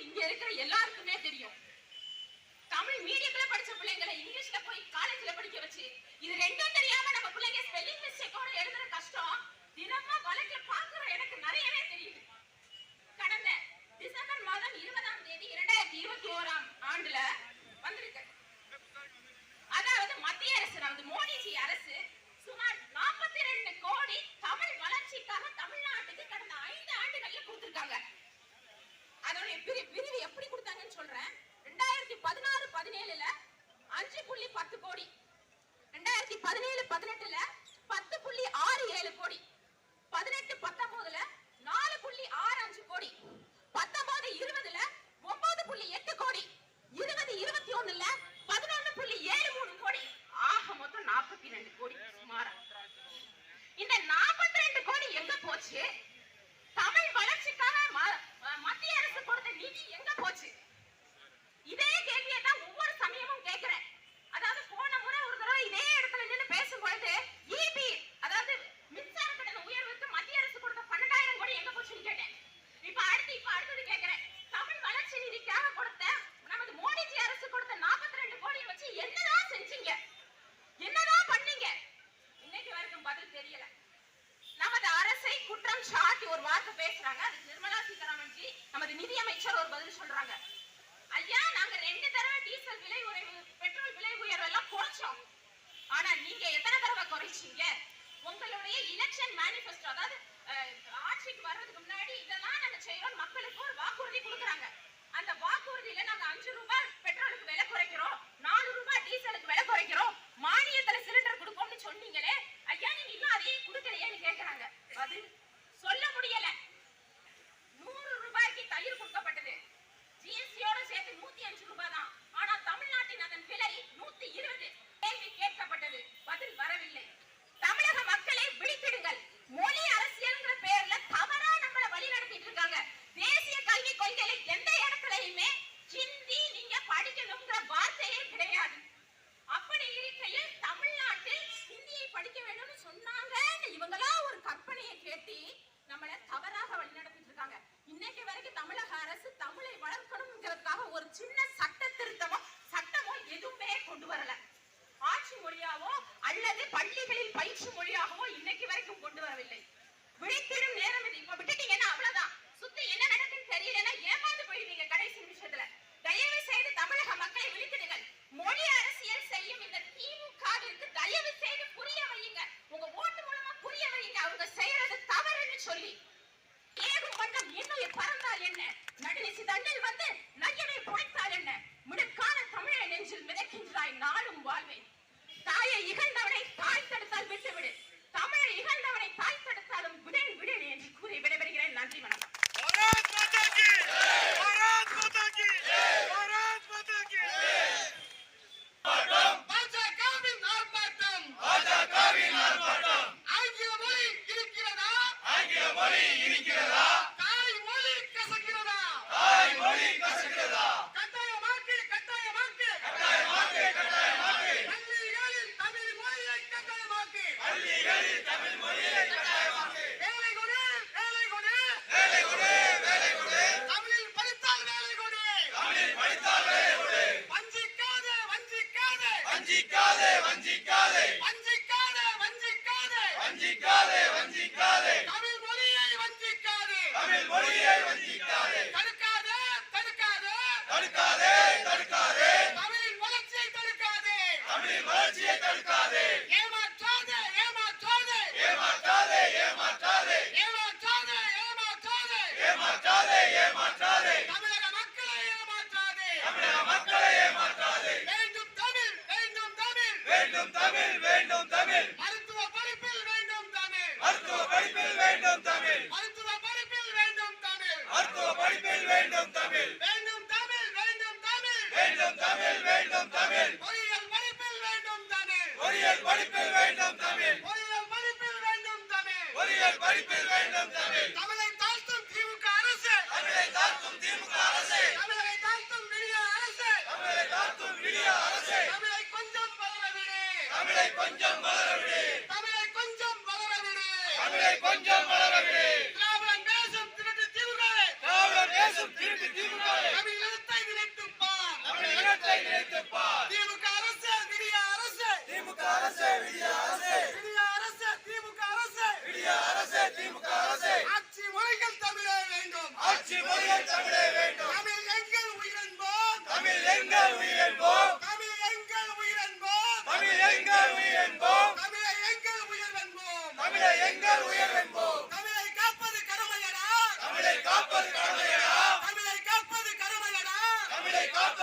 இங்க இருக்கிற எல்லாருக்குமே தெரியும். தமிழ் மீடியத்துல படிச்ச பிள்ளைங்களை இங்கிலீஷ்ல போய் காலேஜ்ல படிக்க வச்சு இது ரெண்டும் தெரியாம நம்ம பிள்ளைங்க ஸ்பெல்லிங் மிஸ்டேக்கோட எழுதுற கஷ்டம் தினமா வழக்குல பாக்குற எனக்கு நிறையவே தெரியுது. கடந்த டிசம்பர் மாதம் 20ஆம் தேதி 2021ஆம் ஆண்டுல வந்திருக்கு. அதாவது மத்திய அரசு, நமது மோடிஜி அரசு சுமார் 42 கோடி தமிழ் வளர்ச்சிக்காக தமிழ்நாட்டுக்கு கடந்த 5 ஆண்டுகள்ல கொடுத்திருக்காங்க. அதோட பிரிவு எப்படி கொடுத்தாங்கன்னு சொல்றேன். 2016-17ல 5.10 கோடி, 2017-18ல 10.67 கோடி, 18-19ல 4.65 கோடி, 19-20ல 9.8 கோடி, 20-21ல 11.73 கோடி, ஆக மொத்தம் 42 கோடி சுமாரா. இந்த 42 கோடி எங்க போச்சு? தமிழ் வளர்ச்சிக்காக மத்திய அரசு கொடுத்த நிதி எங்க போச்சு? இதே கேள்வியை தான் ஒவ்வொரு சமயமும் கேட்கிறேன். அதாவது போன முறை ஒரு தடவை இதே இடத்துல நின்று பேசும்பொழுது ஈபி, அதாவது மின்சார கட்டண உயர்வுக்கு மத்திய அரசு கொடுத்த 12,000 கோடி எங்க போச்சுன்னு கேட்டேன். இப்ப அடுத்தது கேட்கிறேன். தமிழ் வளர்ச்சி நிதிக்காக கொடுத்த நமது மோடிஜி அரசு கொடுத்த 42 கோடியை வச்சு என்னதான் செஞ்சீங்க? என்னதான் பண்ணீங்க? இன்னைக்கு வரைக்கும் பதில் தெரியல. நமது அரசை குற்றம் சாட்டி ஒரு வார்த்தை பேசுறாங்க. அதுக்கு நிர்மலா சீதாராமன் ஜி, நமது நிதியமைச்சர் ஒரு பதில் சொல்றாங்க. ஐயா, நாங்க 2 தடவை டீசல் விலை உயர்வு, பெட்ரோல் விலை உயர்வு எல்லாம் குறைச்சோம். ஆனா நீங்க எத்தனை தடவை குறைச்சீங்க? உங்களுடைய எலெக்ஷன் மேனிஃபெஸ்டோ, அதாவது ஆட்சிக்கு வர்றதுக்கு முன்னாடி இதெல்லாம் நாங்க செய்யறோம் மக்களுக்கு ஒரு வாக்குறுதி கொடுக்குறாங்க. அந்த வாக்குறுதியில நாங்க 5 ரூபாய் பெட்ரோலுக்கு விலை குறைக்கிறோம், 4 ரூபாய் டீசலுக்கு விலை குறைக்கிறோம், மானியத்துல சிலிண்டர் கொடுப்போம்னு சொன்னீங்களே ஐயா, நீங்க இன்னும் அதையும் கொடுக்கலையேன்னு கேக்குறாங்க. பதில் சொல்ல முடியல. 100 ரூபாய்க்கு தயிர் கொடுக்கப்பட்டது, ஜிஎஸ்டியோட சேர்த்து 105 ரூபாய் தான். ஆனா தமிழ்நாட்டின் அதன் விலை 120. கேள்வி கேட்கப்பட்டது, பதில் வரவில்லை. தமிழக மக்களை விழித்திடுங்கள். மொழி அரசியல்ங்கிற பேர்ல தவறா நம்மள வழி நடத்திட்டு இருக்காங்க. தேசிய கல்வி கொள்கையில எந்த இடத்துலயுமே ஹிந்தி நீங்க படிக்கணுங்கிற வார்த்தையே கிடையாது. அப்படி இருக்கையில் தமிழ்நாட்டில் ஹிந்தியை படிக்க வேண்டும்னு சொன்னாங்க. இவங்களா ஒரு கற்பனையை கேட்டு நம்மள தவறாக வழி நடத்திட்டு இருக்காங்க. இன்னைக்கு வரைக்கும் தமிழக அரசு தமிழை வளர்க்கணும்ங்கிறதுக்காக ஒரு சின்ன சட்ட சட்டமோ எதுவுமே கொண்டு வரல. ஆட்சி மொழியாவோ அல்லது பள்ளிகளில் பயிற்சி மொழியாகவோ இன்னைக்கு வரைக்கும் கொண்டு வரவில்லை. விழித்திடும் நேரம் இது. இப்ப விட்டுட்டீங்கன்னா அவ்வளவுதான். சுத்தி என்ன நடக்குன்னு தெரியலன்னா ஏமாந்து போயிடுவீங்க கடைசி நிமிஷத்துல. தயவு செய்து தமிழக மக்களை விழித்திடுங்கள். மொழி அரசியல் செய்யும் இந்த திமுகவிற்கு தயவு செய்து புரிய வையுங்க. உங்க ஓட்டு மூலமா புரிய வையுங்க அவங்க செய்யறது தவறுன்னு சொல்லி. ஏகும் பண்டம் இன்னுயிர் பறந்தால் என்ன, நடுநிசி தண்ணில் வந்து நையனை புடைத்தால் என்ன, மிடுக்கான தமிழை நெஞ்சில் மிதக்கின்றாய் நாளும் வாழ்வேன். தாயை இகழ்ந்தவனை தாய் தடுத்தால் விட்டுவிடு, தமிழை இகழ்ந்தவனை தாய் தடுத்தாலும் விடேன் விடேன் என்று கூறி விடைபெறுகிறேன். நன்றி, வணக்கம். கொஞ்சம் வளர விடு. திராவிடம் பேசும் திருட்டு திமுகவே.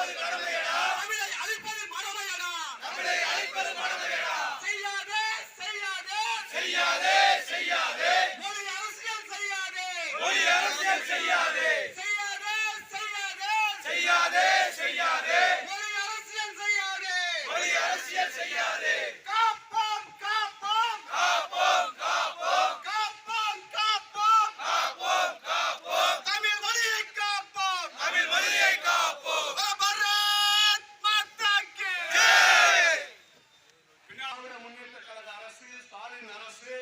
தமிழை அழிப்பது மடமையடா. செய்யாதே செய்யாதே மொழி அரசியல் செய்யாதே. செய்யாதே மொழி அரசியல் செய்யாதே. காப்போம் தமிழ் மொழியை காப்போம். பாரத் மாதா கி ஜெய். திராவிட முன்னேற்ற கழக அரசு, ஸ்டாலின் அரசு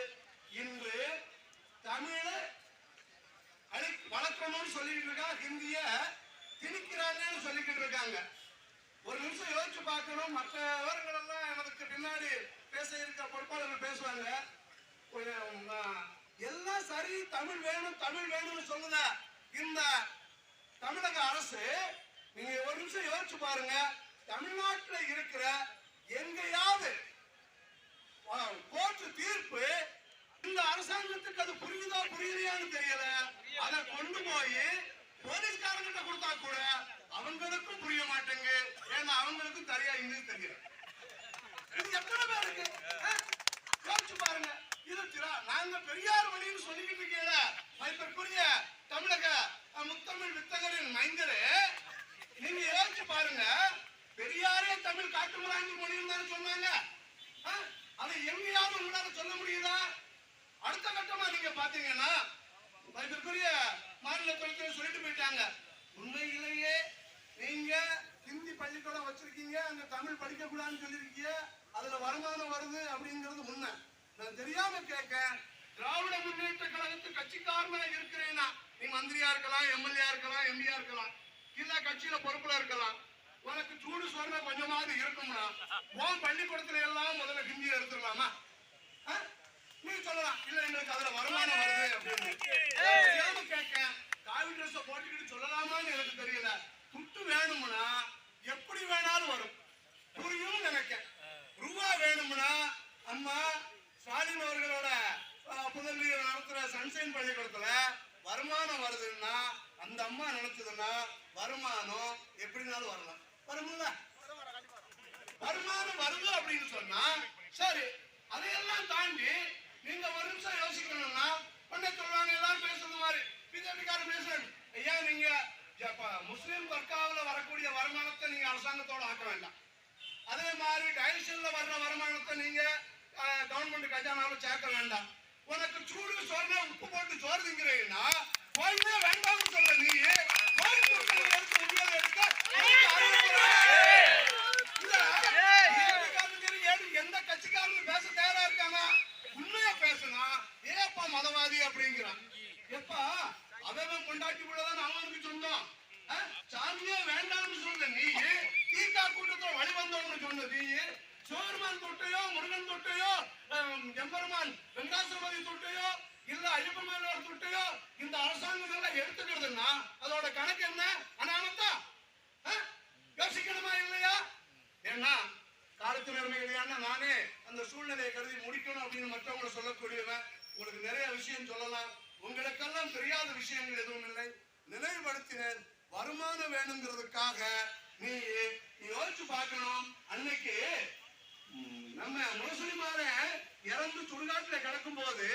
இன்று தமிழை வளர்க்கணும்னு சொல்லிட்டு இருக்கா, ஹிந்திய திணிக்கிறாங்கன்னு சொல்லிக்கிட்டு இருக்காங்க. ஒரு நிமிஷம் யோசிச்சு பார்க்கணும். மற்றவர்கள் எல்லாம் எனக்கு பின்னாடி பேச இருக்க பொறுப்பாளர்கள் பேசுவாங்க. எல்லாம் சரி, தமிழ் வேணும்னு சொல்லுத இந்த தமிழக அரசு. நீங்க ஒரு நிமிஷம் யோசிச்சு பாருங்க. தமிழ்நாட்டில் இருக்கிற எங்கேயாவது கோர்ட்டு தீர்ப்பு இந்த அரசாங்கத்துக்கு அது புரியலையான்னு தெரியல. அதை கொண்டு போய் போலீஸ்காரங்கிட்ட கொடுத்தா கூட அவங்களுக்கும் புரிய மாட்டேங்க. ஏன்னா அவங்களுக்கும் சரியா இங்கிலீஷ் தெரியல. இது எத்தனை பேருக்கு யோசிச்சு பாருங்க. இது நாங்க பெரியார் வழின்னு சொல்லிக்கிட்டு இருக்கீங்க. மதிப்பிற்குரிய தமிழக முத்தமிழ் வித்தகரின் மைந்தரே, நீங்க யோசிச்சு பாருங்க. பெரியாரே தமிழ் காட்டுமிராண்டி மொழின்னு தானே சொன்னாங்க. அதை எங்கேயாவது உங்களால சொல்ல முடியுதா? அடுத்த கட்டமா நீங்க பாத்தீங்கன்னா மதிப்பிற்குரிய மாநில துறைத்துறை சொல்லிட்டு போயிட்டாங்க. உண்மையிலேயே நீங்க ஹிந்தி பள்ளிக்கூடம் வச்சிருக்கீங்க, அங்க தமிழ் படிக்க கூடாதுன்னு சொல்லிருக்கீங்க, அதுல வருமானம் வருது அப்படிங்கிறது உண்மை. நான் தெரியாம கேட்க, திராவிட முன்னேற்ற கழகத்து கட்சிக்காரனா இருக்கிறேன்னா நீ மந்திரியா இருக்கலாம், எம்எல்ஏ இருக்கலாம், எம்பியா இருக்கலாம், இல்ல கட்சியில பொறுப்புல இருக்கலாம். உனக்கு சூடு சொன்ன கொஞ்சமாவது இருக்கும்னா உன் பள்ளிக்கூடத்துல எல்லாம் முதல்ல ஹிந்தி எடுத்துடலாமா? நீ சொல்லலாம், இல்ல எங்களுக்கு அதுல வருமானம் வருது அப்படின்னு. தெரியாம கேட்க, காவி ட்ரெஸ் போட்டுக்கிட்டு சொல்லலாமான்னு எனக்கு தெரியல. துட்டு வேணும்னா எப்படி வேணாலும் வரும், புரியும் நினைக்க. ரூபா வேணும்னா அம்மா ஸ்டாலின் அவர்களோட புதல்வியர் நடத்துற சன்சைன் பள்ளிக்கூடத்துல வருமானம் வருதுன்னா அந்த அம்மா நினைச்சதுன்னா வருமானம் எப்படினாலும் வரலாம். வரும்ல, வருமானம் வருது அப்படின்னு சொன்னா சரி. அதையெல்லாம் தாண்டி நீங்க ஒரு நிமிஷம் யோசிக்கணும்னா உடனே சொல்லுவாங்க, எல்லாரும் பேசுறது மாதிரி பிஜேபிக்காரர் பேசுறாங்க, ஐயா நீங்க முஸ்லீம் தர்காவுல வரக்கூடிய வருமானத்தை நீங்க அரசாங்கத்தோட ஆக்க வேண்டாம். அதே மாதிரி டைஷன்ல வர்ற வருமானத்தை நீங்க கவர்மெண்ட் கஜானாவில் சேர்க்க வேண்டாம். உனக்கு சூடு சோறு உப்பு போட்டு சோறு திங்கிறீங்கன்னா கோயிலே வேண்டாம்னு சொல்ல நீ எந்த கட்சிக்காரன் பேச தயாரா இருக்காங்க? உண்மையா பேசுனா ஏப்பா மதவாதி அப்படிங்கிறான். எப்பா அவன் கொண்டாட்டி உள்ளதான் அவனுக்கு சொந்தம். சாமியே வேண்டாம்னு சொல்ல நீ தீகா கூட்டத்தை வழிவந்தவன்னு சொன்ன நீ சோர்மான் தொட்டையோ, முருகன் தொட்டையோ, எம்பெருமான் வெங்காசபதி தொட்டையோ, இல்ல ஐயப்பன் தொட்டையோ இந்த அரசாங்கம் எடுத்துக்கிறதுன்னா அதோட கணக்கு என்ன? அனாமத்தா யோசிக்கணுமா இல்லையா? ஏன்னா காலத்து நிலைமை இல்லையான்னா நானே அந்த சூழ்நிலையை கருதி முடிக்கணும் அப்படின்னு மற்றவங்களை சொல்லக்கூடியவன். உங்களுக்கு நிறைய விஷயம் சொல்லலாம். உங்களுக்கெல்லாம் தெரியாத விஷயங்கள் எதுவும் இல்லை. நினைவுபடுத்தினேன். வருமானம் வேணுங்கிறதுக்காக நீ யோசிச்சு பார்க்கணும். அன்னைக்கு நம்ம முரசொலிமார இறந்து சுடுகாட்டுல கிடக்கும் போது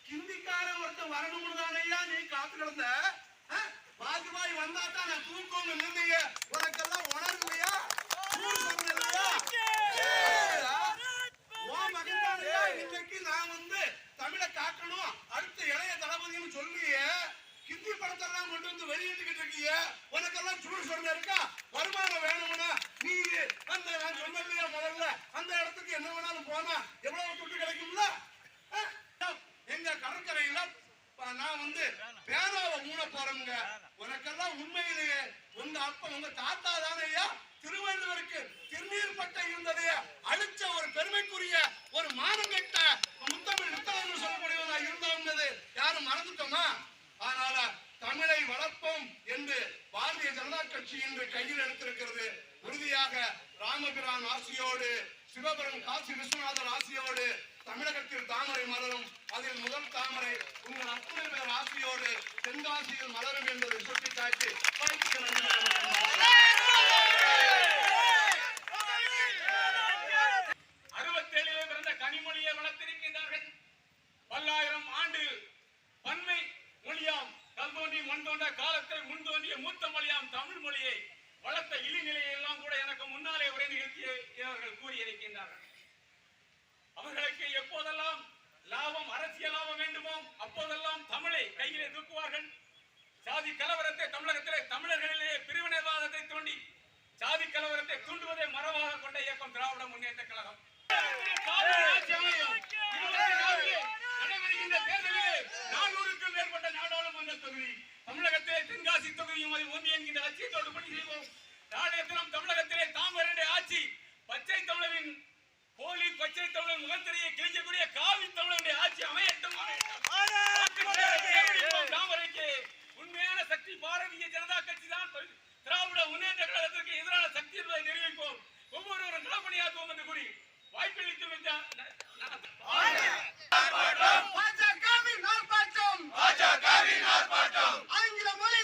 ஹிந்திக்கார ஒருத்தர் வரணும்னு தானையா நீ காத்து கிடந்த? பாஜ்பாய் வந்தாதான் நான் தூக்கம் நின்னீங்க. உனக்கெல்லாம் உணர்வுலையா? ஓ மகன்தானையா இன்னைக்கு நான் தமிழை காக்கணும் அடுத்த இளைய தளபதினு சொல்லிய ஹிந்தி படத்தெல்லாம் கொண்டு வந்து வெளியிட்டுக்கிட்டு இருக்கீங்க. உனக்கெல்லாம் சூடு சொன்ன இருக்கா? வருமானம் வேணும்னா நீ அந்த நான் சொன்னலையா முதல்ல அந்த இடத்துக்கு என்ன வேணாலும் போனா எவ்வளவு துட்டு கிடைக்கும்ல? எங்க கடற்கரையில நான் பேனாவை மூட போறேங்க. உனக்கெல்லாம் உண்மையிலேயே உங்க அப்பா உங்க தாத்தா தானையா திருவள்ளுவருக்கு திருநீர் பட்டை இருந்ததைய அழிச்ச ஒரு பெருமைக்குரிய ஒரு மானங்கெட்ட முத்தமிழ் வித்தகர்னு சொல்லக்கூடியவனா இருந்தவங்க யாரும் மறந்துட்டோமா? அதனால தமிழை வளர்ப்போம் என்று பாரதிய ஜனதா கட்சி இன்று கையில் எடுத்திருக்கிறது. உறுதியாக ராமபிரான் ஆசியோடு, சிவபுரம் காசி விஸ்வநாதர் ஆசியோடு தமிழகத்தில் தாமரை மலரும். அதில் முதல் தாமரை உங்கள் அத்தனை பேர் ஆசியோடு தென்காசியில் மலரும் என்பதை சுட்டிக்காட்டி தமிழ் மொழியை வளர்த்த இழிநிலையை எல்லாம் கூட எனக்கு முன்னாலே உரை நிகழ்த்தியவர்கள் கூறியிருக்கின்றார்கள். அவர்களுக்கு எப்போதெல்லாம் லாபம், அரசியல் லாபம் வேண்டுமோ அப்போதெல்லாம் தமிழை கையிலே தூக்குவார்கள். சாதி கலவரத்தை தமிழகத்திலே தமிழர்களிலே பிரிவினைவாதத்தை தூண்டி சாதி கலவரத்தை தூண்டுவதை மரபாக கொண்ட இயக்கம் திராவிட முன்னேற்ற கழகம். நடைபெறுகின்ற தேர்தலிலே 400க்கும் மேற்பட்ட நாடாளுமன்ற தொகுதி தமிழகத்திலே தென்காசி தொகுதியும் அது ஒன்று என்கின்ற லட்சியத்தோடு பணி செய்வோம். நாளைய தினம் தமிழகத்திலே தாமரையுடைய ஆட்சி பச்சை தமிழரின் போலி பச்சை தமிழர் முகத்திரையை கிழிக்கக்கூடிய காவி தமிழருடைய ஆட்சி அமையட்டும். தாமரைக்கு உண்மையான சக்தி பாரதிய ஜனதா கட்சி தான். திராவிட முன்னேற்ற கழகத்திற்கு எதிரான சக்தி என்பதை நிரூபிப்போம். ஒவ்வொருவரும் களப்பணியாற்றுவோம் என்று கூறி வாய்ப்பளிக்கும் ஆங்கில மொழி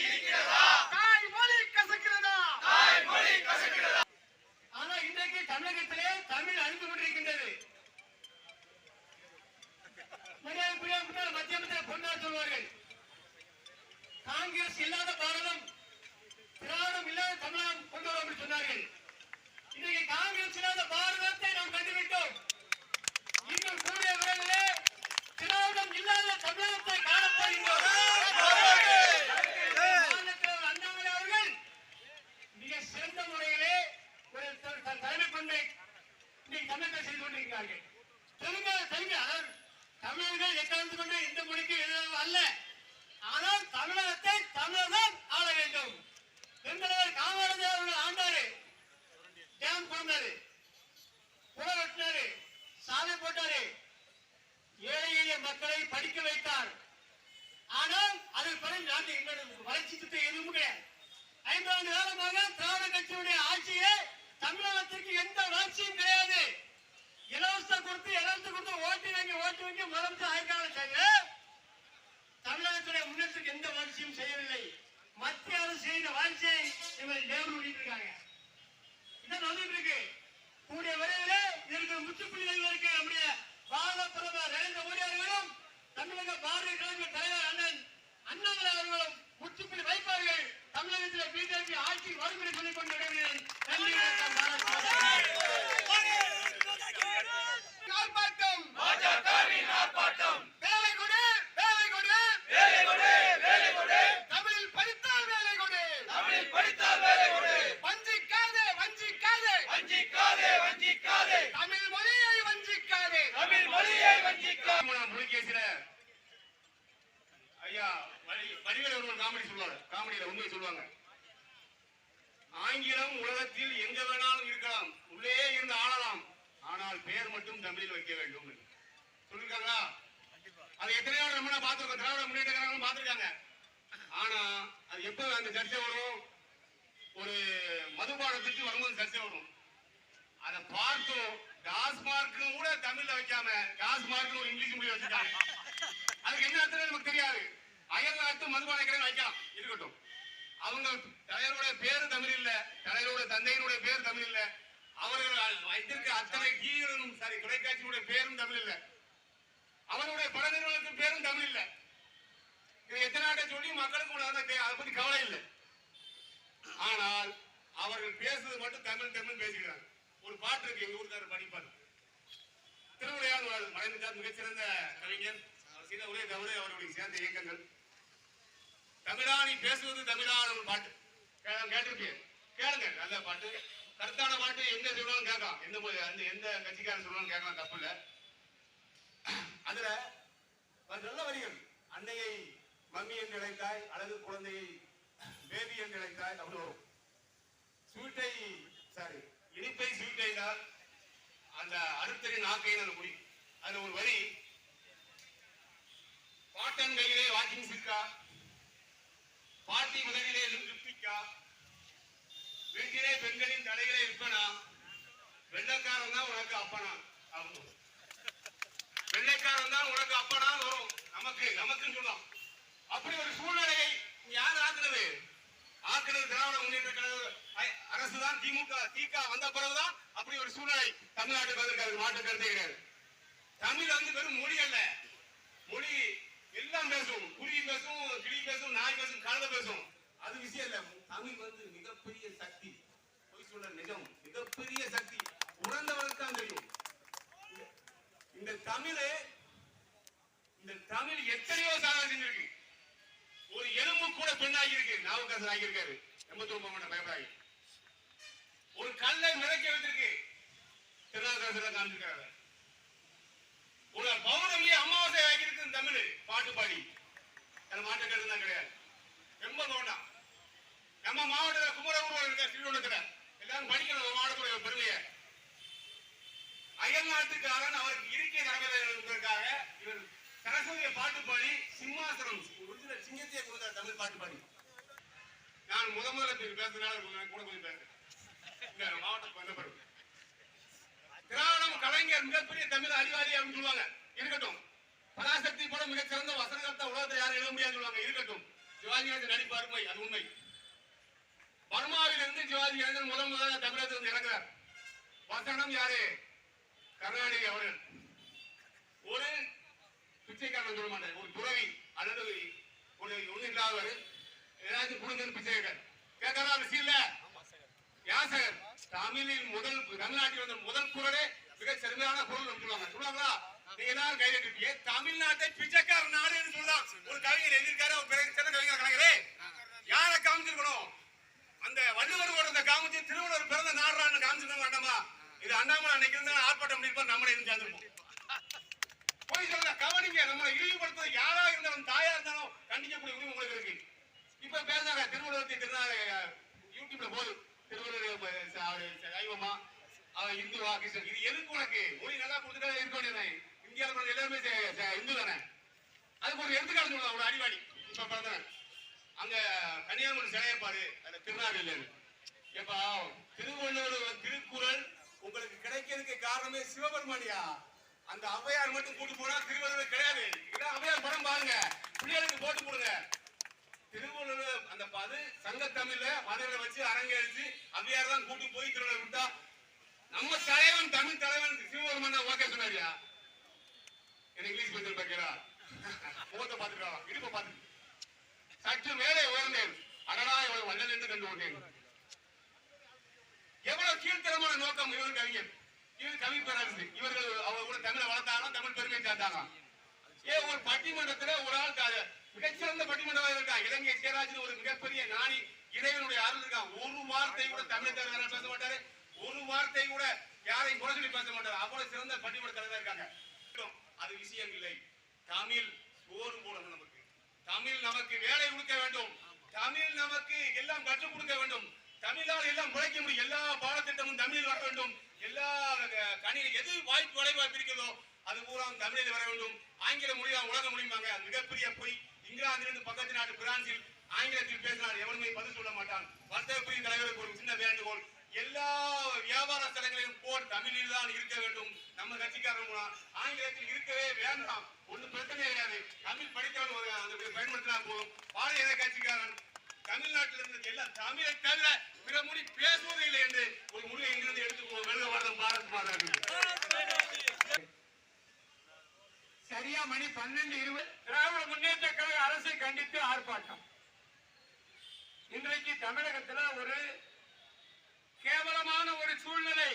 இருக்கிறதா? தாய்மொழி கசக்கிறதா? ஆனா இன்றைக்கு தமிழகத்திலே தமிழ் அழிந்து கொண்டிருக்கின்றது. மத்திய அமைச்சர் பொன்னார் சொல்வார்கள், காங்கிரஸ் இல்லாத பாரதம், திராவிடம் இல்லாத தமிழகம் கொண்டு வரும் என்று சொன்னார்கள். இன்றைக்கு காங்கிரஸ் இல்லாத பாரதத்தை நாம் கண்டுவிட்டோம். இன்னும் கூடிய விரைவிலே திராவிடம் இல்லாத தமிழகத்தை காணப்போகின்றோம். அண்ணாமலை அவர்கள் மிக சிறந்த முறையிலே ஒரு தலைமை பண்பை இன்னைக்கு தமிழகத்தை செய்து கொண்டிருக்கிறார்கள். தமிழர்கள் எக்காந்து கொண்டு இந்த மொழிக்கு எதிராக அல்ல, ஆனால் தமிழகத்தை தமிழகம் ஆள வேண்டும். பெருந்தலைவர் காமராஜர் அவர்கள் ஆண்டாரு, டேம் போனாரு, புல வெட்டினாரு, சாலை போட்டாரு, ஏழை எளிய மக்களை படிக்க வைத்தார். ஆனால் அதற்கு பிறகு நாட்டு வளர்ச்சி திட்டம் எதுவும் கிடையாது. 5 ஆண்டு காலமாக திராவிட கட்சியுடைய ஆட்சியே தமிழகத்திற்கு எந்த வளர்ச்சியும் கிடையாது. இலவசத்தை கொடுத்து ஓட்டு வாங்கி முதலமைச்சர் ஆயிருக்காங்க. தமிழகத்துடைய முன்னேற்றத்துக்கு எந்த வளர்ச்சியும் செய்யவில்லை. மத்திய அரசு செய்த வளர்ச்சியை இவர்கள் லேபிள் பண்ணிட்டு இதான் வந்துட்டு இருக்கு. கூடிய விரைவில் இதற்கு முற்றுப்புள்ளி நம்முடைய பாரத பிரதமர் நரேந்திர மோடி அவர்களும் தமிழக பாரதிய ஜனதா தலைவர் அண்ணன் அண்ணாமலை அவர்களும் முற்றுப்புள்ளி வைப்பார்கள். தமிழகத்தில் பிஜேபி ஆட்சி வரும் என்று சொல்லிக் கொண்டு விடுகிறேன். நன்றி. தமிழில் படித்தால் வேலை கொடு. வஞ்சிக்காதே. தமிழ் மொழியை வஞ்சிக்காதே. புலிகேசில ஐயா வடிவேலு ஒரு காமெடி சொல்லுவாங்க. காமெடியில உண்மையை சொல்லுவாங்க. ஆங்கிலம் உலகத்தில் எங்க வேணாலும் இருக்கலாம், உள்ளே இருந்து ஆளலாம், ஆனால் பெயர் மட்டும் தமிழில் வைக்க வேண்டும் சொல்லிருக்காங்களா? அது எத்தனையோ நம்ம பார்த்திருக்கோம். திராவிட முன்னேற்ற கழகம் பார்த்திருக்காங்க. ஆனா அது எப்ப அந்த சர்ச்சை வரும்? ஒரு மதுபானத்துக்கு வரும்போது சர்ச்சை வரும். அதை பார்த்தோம். டாஸ்மார்க் கூட தமிழ்ல வைக்காம டாஸ்மார்க் ஒரு இங்கிலீஷ் மொழி வச்சுட்டாங்க. அதுக்கு என்ன அர்த்தம் நமக்கு தெரியாது. அயல் நாட்டு மதுபான கடை வைக்கலாம், இருக்கட்டும். அவங்க தலைவருடைய பேரு தமிழ் இல்ல, தலைவருடைய தந்தையினுடைய பேர் தமிழ் இல்ல, அவர்கள் வைத்திருக்க அத்தனை கீழும் சரி தொலைக்காட்சியுடைய பேரும் தமிழ் இல்ல, அவருடைய பட நிறுவனத்தின் பேரும் தமிழ் இல்ல. இது எத்தனை நாட்டை சொல்லி மக்களுக்கு அதை பத்தி கவலை இல்லை. ஆனால் அவர்கள் பேசுறது மட்டும் தமிழ் பேசுகிறாங்க. ஒரு பாட்டு இருக்கு, எங்க ஊருக்காரர் படிப்பார். திருவிளையாடு மறைந்தார், மிகச்சிறந்த கவிஞர். அவர் செய்த ஒரே தவறு அவருடைய சேர்ந்த இயக்கங்கள். தமிழா நீ பேசுவது தமிழான ஒரு பாட்டு கேட்டிருப்பீங்க, கேளுங்க. நல்ல பாட்டு, கருத்தான பாட்டு. எங்க சொல்லுவாங்க கேட்கலாம், எந்த கட்சிக்காரன் சொல்லுவாங்க கேட்கலாம், தப்பு இல்ல. அதுல நல்ல வரிகள். அன்னையை மம்மி என்று அழைத்தாய், அழகு குழந்தையை பேபி என்று அழைத்தாய் அப்படி வரும். ஸ்வீட்டை சாரி இனிப்பை ஸ்வீட்டை தான் அந்த அடுத்தறி நாக்கைன்னு முடியும். அதுல ஒரு வரி, பாட்டன் கையிலே வாக்கிங் சிக்கா, பாட்டி முதலிலே லிப்டிக்கா, வீட்டிலே பெண்களின் தலையிலே இருப்பனா, வெள்ளைக்காரன் தான் உனக்கு அப்பனா. வெள்ளைக்காரன் தான் உனக்கு அப்பனா வரும். நமக்குன்னு சொல்லலாம். அப்படி ஒரு சூழ்நிலையை யார் ஆக்குறது? திராவிட முன்னேற்ற கழக அரசு தான். திக வந்த பிறகுதான் அப்படி ஒரு சூழ்நிலை தமிழ்நாட்டுக்கு வந்திருக்காரு. மாற்று கருத்தே கிடையாது. தமிழ் வெறும் மொழி அல்ல. மொழி எல்லாம் பேசும், குருவி பேசும், கிளி பேசும், நாய் பேசும், கழுதை பேசும். அது விஷயம் இல்ல. தமிழ் வந்து மிகப்பெரிய சக்தி. பொய் சொல்ற நிஜம், மிகப்பெரிய சக்தி. உணர்ந்தவருக்கு தான் தெரியும். இந்த தமிழ் எத்தனையோ சாதனை செஞ்சிருக்கு. ஒரு எலும்பு கூட பெண்ணாகி இருக்கு. நாவுக்கரசர் ஆகியிருக்காரு 89 மாவட்ட பயப்படாகி. ஒரு கல்லை மிதக்க வைத்திருக்கு. திருநாவுக்கரசர் காமிச்சிருக்காரு. ஒரு பௌர்ணமி அமாவாசை ஆகியிருக்கு தமிழ் பாட்டு பாடி. அது மாற்ற கருத்து தான் கிடையாது. ரொம்ப தோண்டா நம்ம மாவட்டத்தில் குமரகுரு இருக்க திருவண்ணத்தில் எல்லாரும் படிக்கணும் மாவட்டத்துடைய பெருமையை. அயல் நாட்டுக்காரன் அவருக்கு இருக்கை தரவேற்காக இவர் சரஸ்வதியை பாட்டு பாடி சிம்மாசனம் சிங்கத்தையே கொடுத்தார் தமிழ் பாட்டு பாடி. நான் முதல்ல பேசுறதுனால கூட கொஞ்சம் பேசுறேன். மாவட்டம் வந்த பிறகு திராவிடம் கலைஞர் மிகப்பெரிய தமிழ் அறிவாளி அப்படின்னு சொல்லுவாங்க. இருக்கட்டும். பராசக்தி படம் மிகச்சிறந்த வசனகர்த்தா உலகத்தை யாரும் எழுத முடியாது சொல்லுவாங்க. இருக்கட்டும். சிவாஜி கணேசன் நடிப்பு அருமை, அது உண்மை. பர்மாவிலிருந்து சிவாஜி கணேசன் முதல் தமிழகத்தில் இறங்குறார். வசனம் யாரு? கருணாநிதி அவர்கள். ஒரு பிச்சைக்காரன் சொல்ல மாட்டார், ஒரு துறவி அல்லது ஒரு ஒண்ணு இல்லாதவர் ஏதாச்சும் கொடுங்கன்னு பிச்சை கேட்கறா விஷயம் இல்ல. யாசகர் தமிழில் தமிழ்நாட்டில் வந்த முதல் குரலே மிக செருமையான குரல் சொல்லுவாங்க. சொல்லுவாங்களா? நீங்க எல்லாரும் கையில் இருக்கீங்க. தமிழ்நாட்டை பிச்சைக்கார நாடுன்னு சொல்லலாம். ஒரு கவிஞர் எழுதியிருக்காரு. அவர் சிறந்த கவிஞர் கலைஞரே. யாரை காமிச்சிருக்கணும்? அந்த வள்ளுவர் அந்த காமிச்சு திருவள்ளுவர் பிறந்த நாடுறான்னு காமிச்சிருக்க வேண்டாமா? இது அண்ணாமலை அன்னைக்கு இருந்தா ஆர்ப்பாட்டம் பண்ணிருப்போம். நம்மளே இருந்து சேர்ந்துருப்போம். போய் சொல்ல கவனிங்க. நம்மளை இழிவுபடுத்துறது யாரா இருந்தாலும் தாயா இருந்தாலும் கண்டிக்கக்கூடிய உரிமை உங்களுக்கு இருக்கு. இப்ப பேசுறாங்க திருவள்ளுவர் யூடியூப்ல போது திருவள்ளுவர் சைவமா இந்துவா கிருஷ்ணன் இது எதுக்கு உனக்கு? மொழி நல்லா கொடுத்துட்டா இருக்க வேண்டியது. இந்தியாவில் எல்லாருமே இந்து தானே. அதுக்கு ஒரு எடுத்துக்காட்டு சொல்லலாம். ஒரு அடிவாடி இப்ப பிறந்தவன் அங்க கன்னியாகுமரி சிலையை பாரு. அந்த திருநாடு எப்பா திருவள்ளுவர் திருக்குறள் உங்களுக்கு கிடைக்கிறதுக்கு காரணமே சிவபெருமானியா. அந்த ஔவையார் மட்டும் கூட்டு போனா திருவள்ளுவர் கிடையாது. இதான் ஔவையார் படம் பாருங்க, பிள்ளைகளுக்கு போட்டு போடுங்க. திருவள்ளுவர் அந்த அது சங்க தமிழ்ல மதுரை வச்சு அரங்கேறிச்சு ஔவையார் தான் கூட்டு போய் திருவள்ளுவர் விட்டா. நம்ம தலைவன் தமிழ் தலைவன் சிவபெருமான் ஓகே சொன்னாரியா? என்ன இங்கிலீஷ் பேசுறது பாக்கிறா? முகத்தை பார்த்துக்கா, இடுப்பை பார்த்து சற்று மேலே உயர்ந்தேன். அடடா இவ்வளவு வல்லல் என்று கண்டு கொண்டேன். எவ்வளவு கீழ்த்தரமான நோக்கம் இவர் கவிஞர். இவர் கவி பேரரசு. இவர்கள் அவர் கூட தமிழை வளர்த்தாங்க, தமிழ் பெருமை சேர்த்தாங்க. ஒரு பட்டிமன்றத்துல ஒரு ஆள் மிகச்சிறந்த பட்டிமன்றம் இருக்கா. இலங்கை சேராஜன் ஒரு மிகப்பெரிய ஞானி, இறைவனுடைய அருள் இருக்கா. ஒரு வார்த்தை கூட தமிழ் தலைவரால் பேச மாட்டாரு. ஒரு வார்த்தை கூட யாரையும் குறை சொல்லி பேச மாட்டாரு. அவ்வளவு சிறந்த பட்டிமன்ற தலைவர் இருக்காங்க. அது விஷயம் இல்லை. தமிழ் சோறு போடணும். நமக்கு தமிழ் நமக்கு வேலை கொடுக்க வேண்டும். தமிழ் நமக்கு எல்லாம் கற்றுக் கொடுக்க வேண்டும். தமிழால் எல்லாம் உழைக்க முடியும். எல்லா பாடத்திட்டமும் தமிழில் வர வேண்டும். எல்லா கணினி எது வாய்ப்பு வலைவாய்ப்பு இருக்கிறதோ அது பூரா தமிழில் வர வேண்டும். ஆங்கில மொழியா உலக முடியுமாங்க? மிகப்பெரிய பொய். இங்கிலாந்திலிருந்து பக்கத்து நாட்டு பிரான்சில் ஆங்கிலத்தில் பேசினார். எவனுமே பதில் சொல்ல மாட்டான். வர்த்தக பிரிவு தலைவருக்கு ஒரு சின்ன வேண்டுகோள், எல்லா வியாபார ஸ்தலங்களிலும் போர் தமிழில் தான் இருக்க வேண்டும். நம்ம கட்சிக்காரங்க ஆங்கிலத்தில் இருக்கவே வேண்டாம். ஒன்றும் பிரச்சனை கிடையாது. தமிழ் படித்தவன் பயன்படுத்தினா போதும். பாரதிய கட்சிக்காரன் தமிழ்நாட்டில் இருந்து எல்லாம் தமிழை தவிர பிற மொழி பேசுவதே இல்லை என்று ஒரு மொழியை இங்கிருந்து எடுத்துக்கொள்வோம். வெள்ள வாரம் பாரத் மாதா. சரியா மணி 12:20. திராவிட முன்னேற்ற கழக அரசை கண்டித்து ஆர்ப்பாட்டம். இன்றைக்கு தமிழகத்தில் ஒரு கேவலமான ஒரு சூழ்நிலை.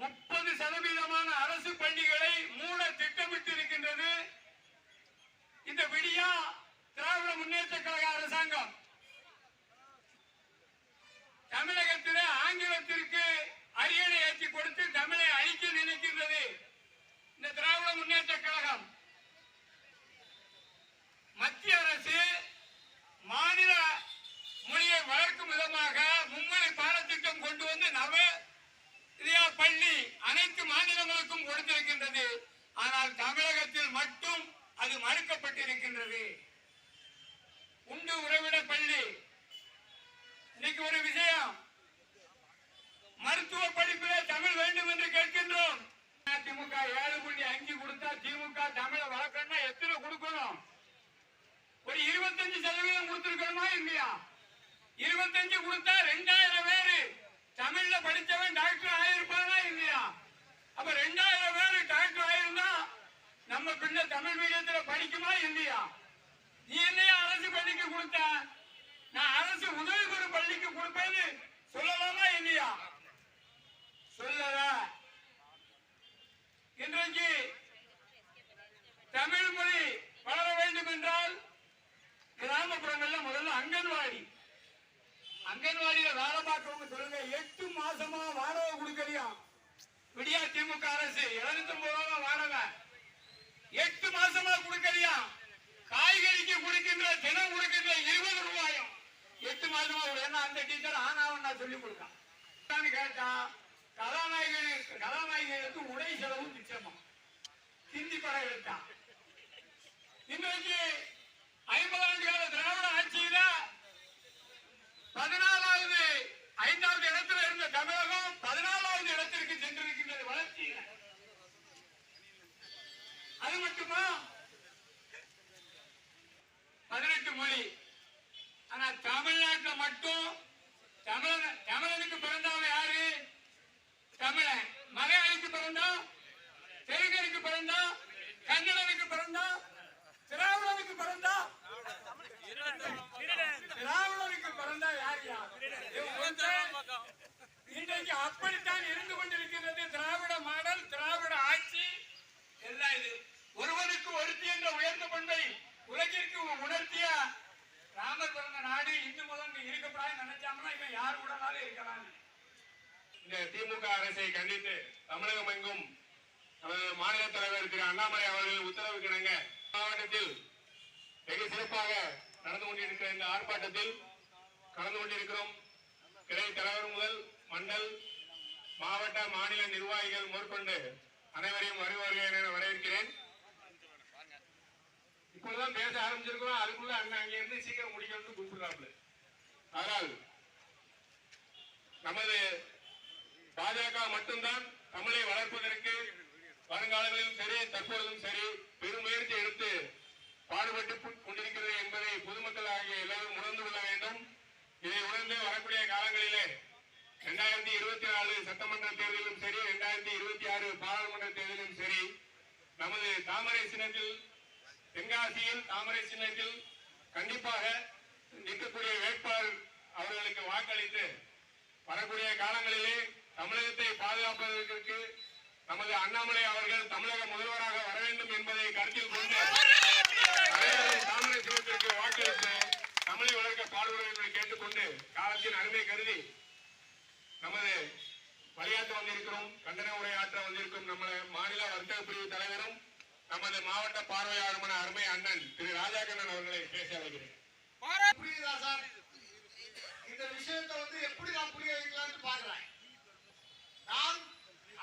30% அரசு பள்ளிகளை மூட திட்டமிட்டு இருக்கின்றது இந்த விடியா திராவிட முன்னேற்ற கழக அரசாங்கம். தமிழகத்தில் ஆங்கிலத்திற்கு அரியணை ஏற்றி கொடுத்து தமிழை அழிக்க நினைக்கின்றது இந்த திராவிட முன்னேற்ற கழகம். மத்திய அரசு மாநில மொழியை வளர்க்கும் விதமாக மும்மொழி பாடத்திட்டம் கொண்டு வந்து நவோதயா பள்ளி அனைத்து மாநிலங்களுக்கும் கொடுத்திருக்கின்றது. ஆனால் தமிழகத்தில் மட்டும் அது மறுக்கப்பட்டிருக்கின்றது. உண்டு உறைவிட பள்ளி. இன்னைக்கு ஒரு விஷயம், மருத்துவ படிப்பிலே தமிழ் வேண்டும் என்று கேட்கின்றோம். திமுக 7.5 கொடுத்தா திமுக தமிழை வளர்க்கணும்னா எத்தனை கொடுக்கணும்? ஒரு 25% கொடுத்திருக்கணுமா இல்லையா? 25 கொடுத்தா 2000 பேரு தமிழ்ல படிச்சவன் டாக்டர் ஆயிருப்பானா இல்லையா? அப்ப 2000 பேரு டாக்டர் ஆயிருந்தா நம்ம பிள்ளை தமிழ் மீடியத்துல படிக்குமா இல்லையா? நீ என்னையா அரசு பள்ளிக்கு கொடுத்த? நான் அரசு உதவி பெறு பள்ளிக்கு கொடுப்பேன்னு சொல்லலாமா இல்லையா? சொல்லல. இன்றைக்கு தமிழ் மொழி வளர வேண்டும் என்றால் கிராமப்புறங்கள்ல முதல்ல அங்கன்வாடியில வேலை பார்க்கறவங்க சொல்லுங்க, 8 மாசமா வாடகை கொடுக்கலையா விடியா திமுக அரசு? 750 ரூபா வாடகை 8 மாசமா கொடுக்கலையா? காய்கறிக்கு கொடுக்கின்ற தினம் கொடுக்கின்ற 20 ரூபாயும் 8 மாசமா ஏன்னா அந்த டீச்சர் ஆனாவன் நான் சொல்லி கொடுத்தான் கேட்டா கதாநாயகனுக்கு உடை செலவு நிச்சயமா ஹிந்தி படம் எடுத்தான். இன்றைக்கு 50 ஆண்டு கால திராவிட ஆட்சியில 14வது 5வது இடத்துல இருந்த தமிழகம் 14வது இடத்திற்கு சென்றிருக்கின்றது வளர்ச்சியில. அது மட்டுமா 18 மொழி. ஆனா தமிழ்நாட்டில் மட்டும் தமிழனுக்கு பிறந்தவங்க யாரு? தமிழன். மலையாளிக்கு பிறந்தா, தெலுங்கனுக்கு பிறந்தா, கன்னடனுக்கு பிறந்தா, திராவிடனுக்கு பிறந்தா, திராவிடனுக்கு பிறந்தா யாரியா? இன்றைக்கு அப்படித்தான் இருந்து கொண்டிருக்கிறது திராவிட மாடல், திராவிட ஆட்சி எல்லாம். இது ஒருவனுக்கு ஒருத்தி என்ற உயர்ந்த பண்பை உலகிற்கு உணர்த்திய ராமர் பிறந்த நாடு இந்து முதல் இருக்கப்படாது நினைச்சாங்கன்னா இவன் யார் உடனாலும் இருக்கலாம். இந்த திமுக அரசை கண்டித்து தமிழகம் எங்கும் மாநில தலைவர் திரு அண்ணாமலை அவர்கள் உத்தரவு கிணங்க மாவட்டத்தில் வெகு சிறப்பாக நடந்து கொண்டிருக்கிற இந்த ஆர்ப்பாட்டத்தில் கலந்து கொண்டிருக்கிறோம். கிளை தலைவர் முதல் மண்டல் மாவட்ட மாநில நிர்வாகிகள் மேற்கொண்டு அனைவரையும் வருவார்கள் என வரவேற்கிறேன். இப்பொழுதுதான் பேச ஆரம்பிச்சிருக்கிறோம். அதுக்குள்ள அண்ணன் அங்கே இருந்து சீக்கிரம் முடிக்கணும்னு கூப்பிடுறாப்புல. ஆனால் நமது பாஜக மட்டும்தான் தமிழை வளர்ப்பதற்கு வருங்காலங்களிலும் சரி தற்பொழுதும் சரி பெருமுயற்சி எடுத்து பாடுபட்டு கொண்டிருக்கிறது என்பதை பொதுமக்கள் ஆகிய எல்லோரும் உணர்ந்து கொள்ள வேண்டும். இதை உணர்ந்து வரக்கூடிய காலங்களிலே 2024 சட்டமன்ற தேர்தலிலும் சரி 2026 பாராளுமன்ற தேர்தலிலும் சரி நமது தாமரை சின்னத்தில் தென்காசியில் தாமரை சின்னத்தில் கண்டிப்பாக நிற்கக்கூடிய வேட்பாளர் அவர்களுக்கு வாக்களித்து வரக்கூடிய காலங்களிலே தமிழகத்தை பாதுகாப்பதற்கு நமது அண்ணாமலை அவர்கள் தமிழக முதல்வராக வர வேண்டும் என்பதை கருத்தில் கொண்டு தாமரை சின்னத்திற்கு வாக்களித்து தமிழை வளர்க்க பாடுபடும் என்று கேட்டுக்கொண்டு காலத்தின் அருமை கருதி நமது வழியாற்ற வந்திருக்கிறோம், கண்டன உரையாற்ற வந்திருக்கும் நமது மாநில வர்த்தக பிரிவு தலைவரும் நமது மாவட்ட பார்வையாளருமான அருமை அண்ணன் திரு ராஜாகண்ணன் அவர்களை பேச அழைக்கிறேன். புரியுதா சார்? இந்த விஷயத்தை எப்படி நான் புரிய வைக்கலாம்னு பாக்குறேன். நான்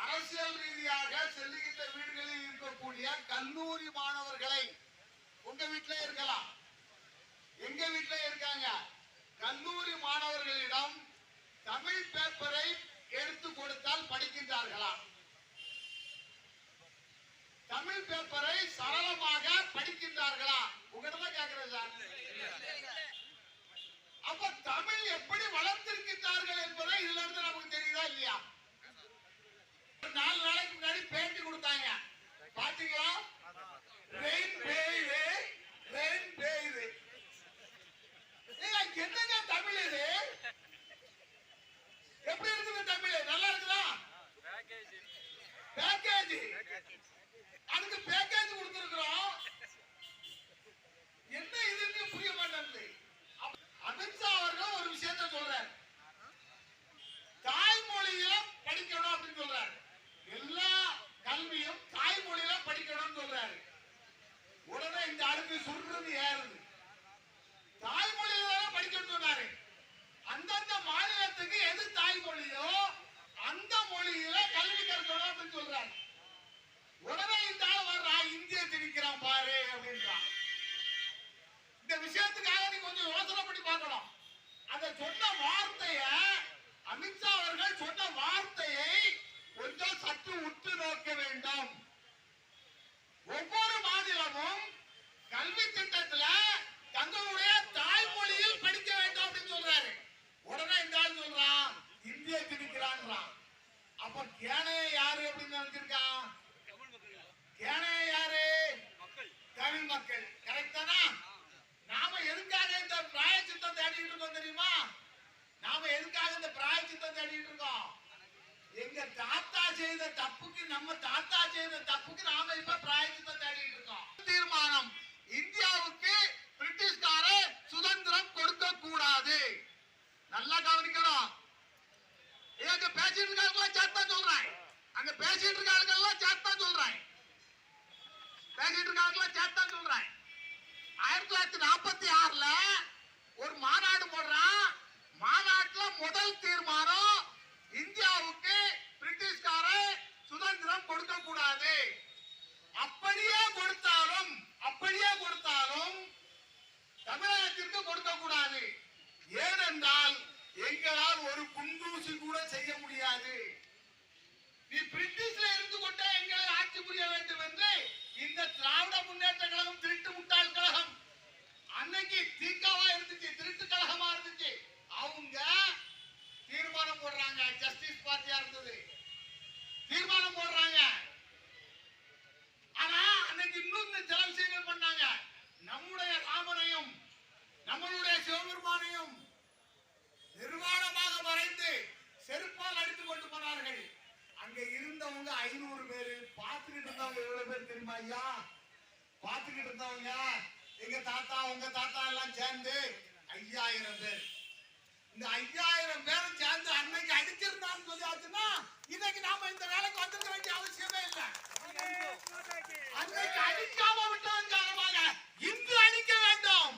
அரசியல் ரீதியாக செல்லுகின்ற வீடுகளில் இருக்கக்கூடிய கல்லூரி மாணவர்களை, உங்க வீட்டிலே இருக்கலாம், எங்க வீட்டிலே இருக்காங்க, கல்லூரி மாணவர்களிடம் தமிழ் பேப்பரை எடுத்து கொடுத்தால் படிக்கின்றார்களா? தமிழ் பேப்பரை சரளமாக படிக்கின்றார்களா? உங்ககிட்ட கேட்கிறேன் சார். அப்ப தமிழ் எப்படி வளர்த்திருக்கிறார்கள் என்பதை இதுல இருந்து நமக்கு தெரியுதா இல்லையா? 4 நாளைக்கு முன்னாடி பேட்டி கொடுத்தாங்க, பாத்தீங்களா? ரெயின் பெய்யுது, ரெயின் பெய்யுது. என்னங்க தமிழ் இது? எப்படி இருக்குது தமிழ்? நல்லா இருக்குதா? பேக்கேஜ், அதுக்கு பேக்கேஜ் கொடுத்திருக்கிறோம். என்ன இதுன்னு புரிய மாட்டேங்குது. அமித்ஷா அவர்கள் ஒரு விஷயத்தை சொல்றாரு, தாய்மொழியில படிக்கணும் அப்படின்னு சொல்றாரு. எல்லா கல்வியும் தாய்மொழியில படிக்கணும்னு சொல்றாரு. உடனே இந்த ஆளுக்கு சுருன்னு ஏறுது. தாய்மொழியில படிக்கணும்னு சொன்னாரு. அந்தந்த மாநிலத்துக்கு எது தாய்மொழியோ அந்த மொழியில கல்வி கற்கணும் அப்படின்னு சொல்றாரு. உடனே இந்த ஆள் வர்றா, இந்திய திணிக்கிறான் பாரு அப்படின்றான். இந்த விஷயத்துக்காக நீ கொஞ்சம் யோசனை பண்ணி பார்க்கணும். அந்த சொன்ன வார்த்தைய, அமித்ஷா அவர்கள் சொன்ன வார்த்தையை கொஞ்சம் சற்று உற்று நோக்க வேண்டும். ஒவ்வொரு மாநிலமும் கல்வி திட்டத்துல தங்களுடைய தாய்மொழியில் படிக்க வேண்டும் அப்படின்னு சொல்றாரு. உடனே இந்த ஆள் சொல்றான், இந்திய திணிக்கிறான். அப்ப கேனைய யாரு அப்படின்னு நினைச்சிருக்கான்? கேனைய யாரு? பிராயத்தை தேடிட்டு இருக்கோம். எங்க தாத்தா செய்த தப்புக்கு, நம்ம தாத்தா செய்த தப்புக்கு நாம இப்ப பிராயத்தை தேடிட்டு இருக்கோம். தீர்மானம், இந்தியாவுக்கு பிரிட்டிஷ்கார சுதந்திரம் கொடுக்க கூடாது. நல்லா கவனிக்கணும். அங்க பேசிட்டு இருக்காங்க சேர்த்தா சொல்றேன், அங்க பேசிட்டு இருக்காங்க சேர்த்தா சொல்றேன், பேசிட்டு இருக்காங்க சேர்த்தா சொல்றேன். 1946ல ஒரு மாநாடு போடுறான். மாநாட்டுல முதல் தீர்மானம், இந்தியாவுக்கு பிரிட்டிஷ்கார சுதந்திரம் கொடுக்க கூடாது. அப்படியே கொடுத்தாலும் தமிழகத்திற்கு கொடுக்க கூடாது. ஏனென்றால் எங்களால் ஒரு குண்டூசி கூட செய்ய முடியாது. நீ பிரிட்டிஷ்ல இருந்து கொண்டே எங்களை ஆட்சி புரிய வேண்டும் என்று இந்த திராவிட முன்னேற்ற கழகம், திருட்டு முட்டாள் கழகம், அன்னைக்கு தீக்காவா இருந்துச்சு, திருட்டு கழகமா இருந்துச்சு, அவங்க தீர்மானம் போடுறாங்க. ஜஸ்டிஸ் பார்ட்டியா இருந்தது, தீர்மானம் போடுறாங்க. ஆனா அன்னைக்கு இன்னும் சில விஷயங்கள் பண்ணாங்க. நம்முடைய ராமனையும் நம்மளுடைய சிவபெருமானையும் நிர்வாணமாக மறைந்து செருப்பால் அடித்துக் கொண்டு போனார்கள். அங்க இருந்தவங்க 500 பேரு. பார்த்துக்கிட்டு இருந்தவங்க எவ்வளவு பேர் தெரியுமா ஐயா? பார்த்துக்கிட்டு இருந்தவங்க எங்க தாத்தா, உங்க தாத்தா எல்லாம் சேர்ந்து 5000 பேர். இந்த 5000 பேரும் சேர்ந்து அன்னைக்கு அடிச்சிருந்தான்னு சொல்லி ஆச்சுன்னா இன்னைக்கு நாம இந்த வேலைக்கு வந்திருக்க வேண்டிய அவசியமே இல்லை. அன்னைக்கு அடிக்காம விட்டதன் காரணமாக இன்று அடிக்க வேண்டும்.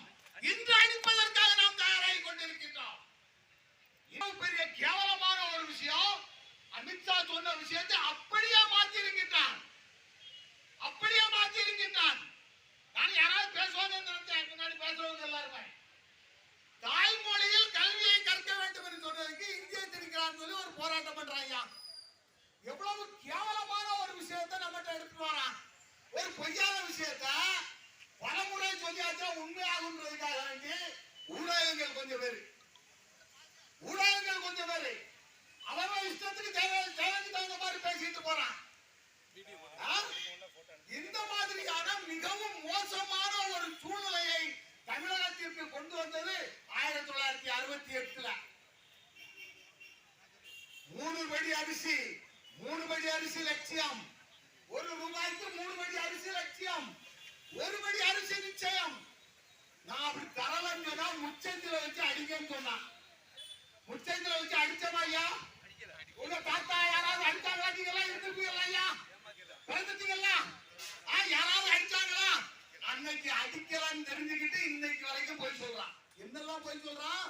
இன்று அடிப்பதற்காக நாம் தயாராகி கொண்டிருக்கின்றோம். இன்னும் பெரிய கேவலமான ஒரு விஷயம், அமித்ஷா சொன்ன விஷயத்தை அப்படியே மாற்றி இருக்கின்றான். நான் யாராவது பேசுவாங்கன்னு நினைச்சேன். முன்னாடி பேசுறவங்க எல்லாருமே தாய்மொழியில் கல்வியை கற்க வேண்டும் என்று சொன்னதுக்கு இந்திய திணிக்கிறான்னு சொல்லி ஒரு போராட்டம் பண்றாங்க. எவ்வளவு கேவலமான ஒரு விஷயத்தை நம்மகிட்ட எடுத்து வரான். ஒரு பொய்யான விஷயத்தை பலமுறை சொல்லியாச்சா உண்மையாகுன்றதுக்காக வேண்டி ஊடகங்கள் கொஞ்சம் பேரு அவன் இஷ்டத்துக்கு தேவைக்கு தகுந்த மாதிரி பேசிட்டு போறான். இந்த மாதிரியான மிகவும் மோசமான ஒரு சூழ்நிலையை தமிழகத்திற்கு கொண்டு வந்தது 1968ல. 3 படி அரிசி லட்சியம். 1 ரூபாய்க்கு 3 படி அரிசி லட்சியம். 1 படி அரிசி நிச்சயம். நான் அப்படி தரலன்னா முச்சந்தில வச்சு அடிக்கன்னு சொன்னான். முச்சந்தில வச்சு அடிச்சமா ஐயா? உங்க தாத்தா யாராவது அடிச்சாங்களா? நீங்க எல்லாம் இருந்துருப்பீங்களா ஐயா? பிறந்துட்டீங்களா? யாராவது அடிச்சாங்களா? அன்னைக்கு அடிக்கலான்னு தெரிஞ்சுக்கிட்டு இன்னைக்கு வரைக்கும் போய் சொல்றான். என்னெல்லாம் போய் சொல்றான்?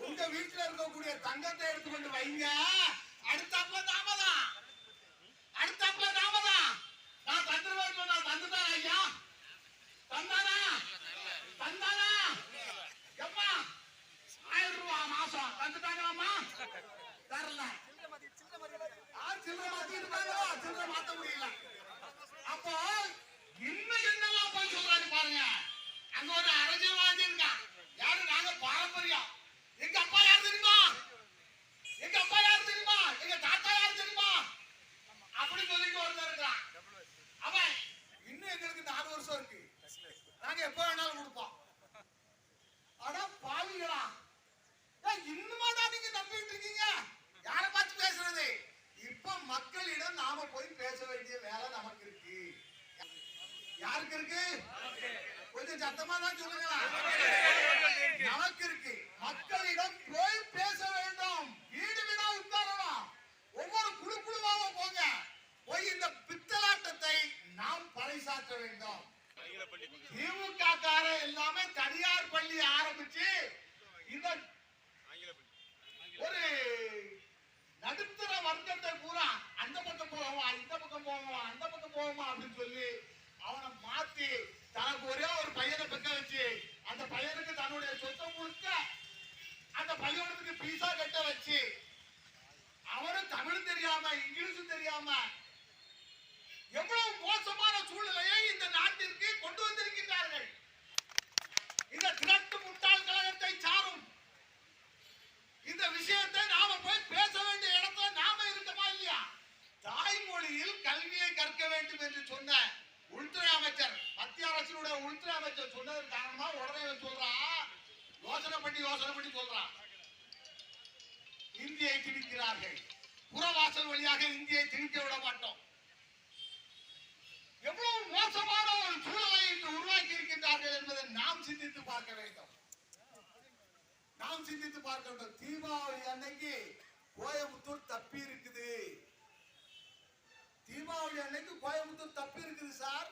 உங்க வீட்டுல இருக்கக்கூடிய தங்கத்தை எடுத்துக்கொண்டு வைங்க, அடுத்தாப்புல நாம தான். நான் தந்துருவேன் சொன்னா தந்துட்டானா ஐயா? தந்தானா? எம்மா 1000 ரூபாய் மாசம் தந்துட்டாங்களாமா? தரல. சில்லறை மாத்த முடியல. அப்போ இன்னும் என்னெல்லாம் போய் சொல்றாரு பாருங்க. அங்க ஒரு அரசியல்வாதி இருக்கான். யாரு? நாங்க பாரம்பரியம். எங்க அப்பா யார் தெரியுமா? எங்க தாத்தா யார் தெரியுமா? அப்படி சொல்லிட்டு ஒருத்தர் இருக்கான். அவன் இன்னும் எங்களுக்கு 4 வருஷம் இருக்கு, நாங்க எப்ப வேணாலும் கொடுப்போம். அட பாவிகளா, இன்னுமா தான் நீங்க நம்பிட்டு இருக்கீங்க? யாரை பார்த்து பேசுறது? இப்ப மக்களிடம் நாம போய் பேச வேண்டிய வேலை நமக்கு இருக்கு. யாருக்கு இருக்கு? கொஞ்சம் சத்தமா தான் சொல்லுங்களா. நமக்கு இருக்கு. மக்களிடம் போய் பேச வேண்டும். வீடு வீடா உட்காரணும். ஒவ்வொரு குழுவாக போங்க. போய் இந்த பித்தலாட்டத்தை நாம் பறைசாற்ற வேண்டும். திமுக கார எல்லாமே தனியார் பள்ளி ஆரம்பிச்சு இந்த ஒரு நடுத்தர வர்க்கத்தை பூரா அந்த பக்கம் போகவா, இந்த பக்கம் போகவா, அந்த பக்கம் போகவா அப்படின்னு சொல்லி அவனை மாத்தி தனக்கு ஒரே ஒரு பையனை பெக்க வச்சு அந்த பையனுக்கு தன்னுடைய சொத்தை முழுக்க அந்த பையனுக்கு பீசா கட்ட வச்சு அவனும் தமிழ் தெரியாம இங்கிலீஷும் தெரியாம எவ்வளவு மோசமான சூழ்நிலையை இந்த நாட்டிற்கு கொண்டு வந்திருக்கிறார்கள். இந்த திரட்டு முட்டாள் கழகத்தை சாரும் இந்த விஷயத்தை நாம போய் பேச வேண்டிய இடத்துல நாம இருக்கமா இல்லையா? தாய்மொழியில் கல்வியை கற்க வேண்டும் என்று சொன்ன உள்துறை அமைச்சர், மத்திய அரசினுடைய உள்துறை அமைச்சர் சொன்னதன் காரணமா உடனே சொல்றான், யோசனை பண்ணி சொல்றான். இந்தியை திணிக்கிறார்கள். புறவாசல் வழியாக இந்தியை திணிக்க விட மாட்டோம். எவ்வளவு மோசமான ஒரு சூழலை இன்று உருவாக்கி இருக்கின்றார்கள் என்பதை நாம் சிந்தித்து பார்க்க வேண்டும். நாம் சிந்தித்து பார்க்க வேண்டும். தீபாவளி அன்னைக்கு கோயம்புத்தூர் தப்பி இருக்குது. தீபாவளி அன்னைக்கு கோயம்புத்தூர் தப்பி இருக்குது சார்.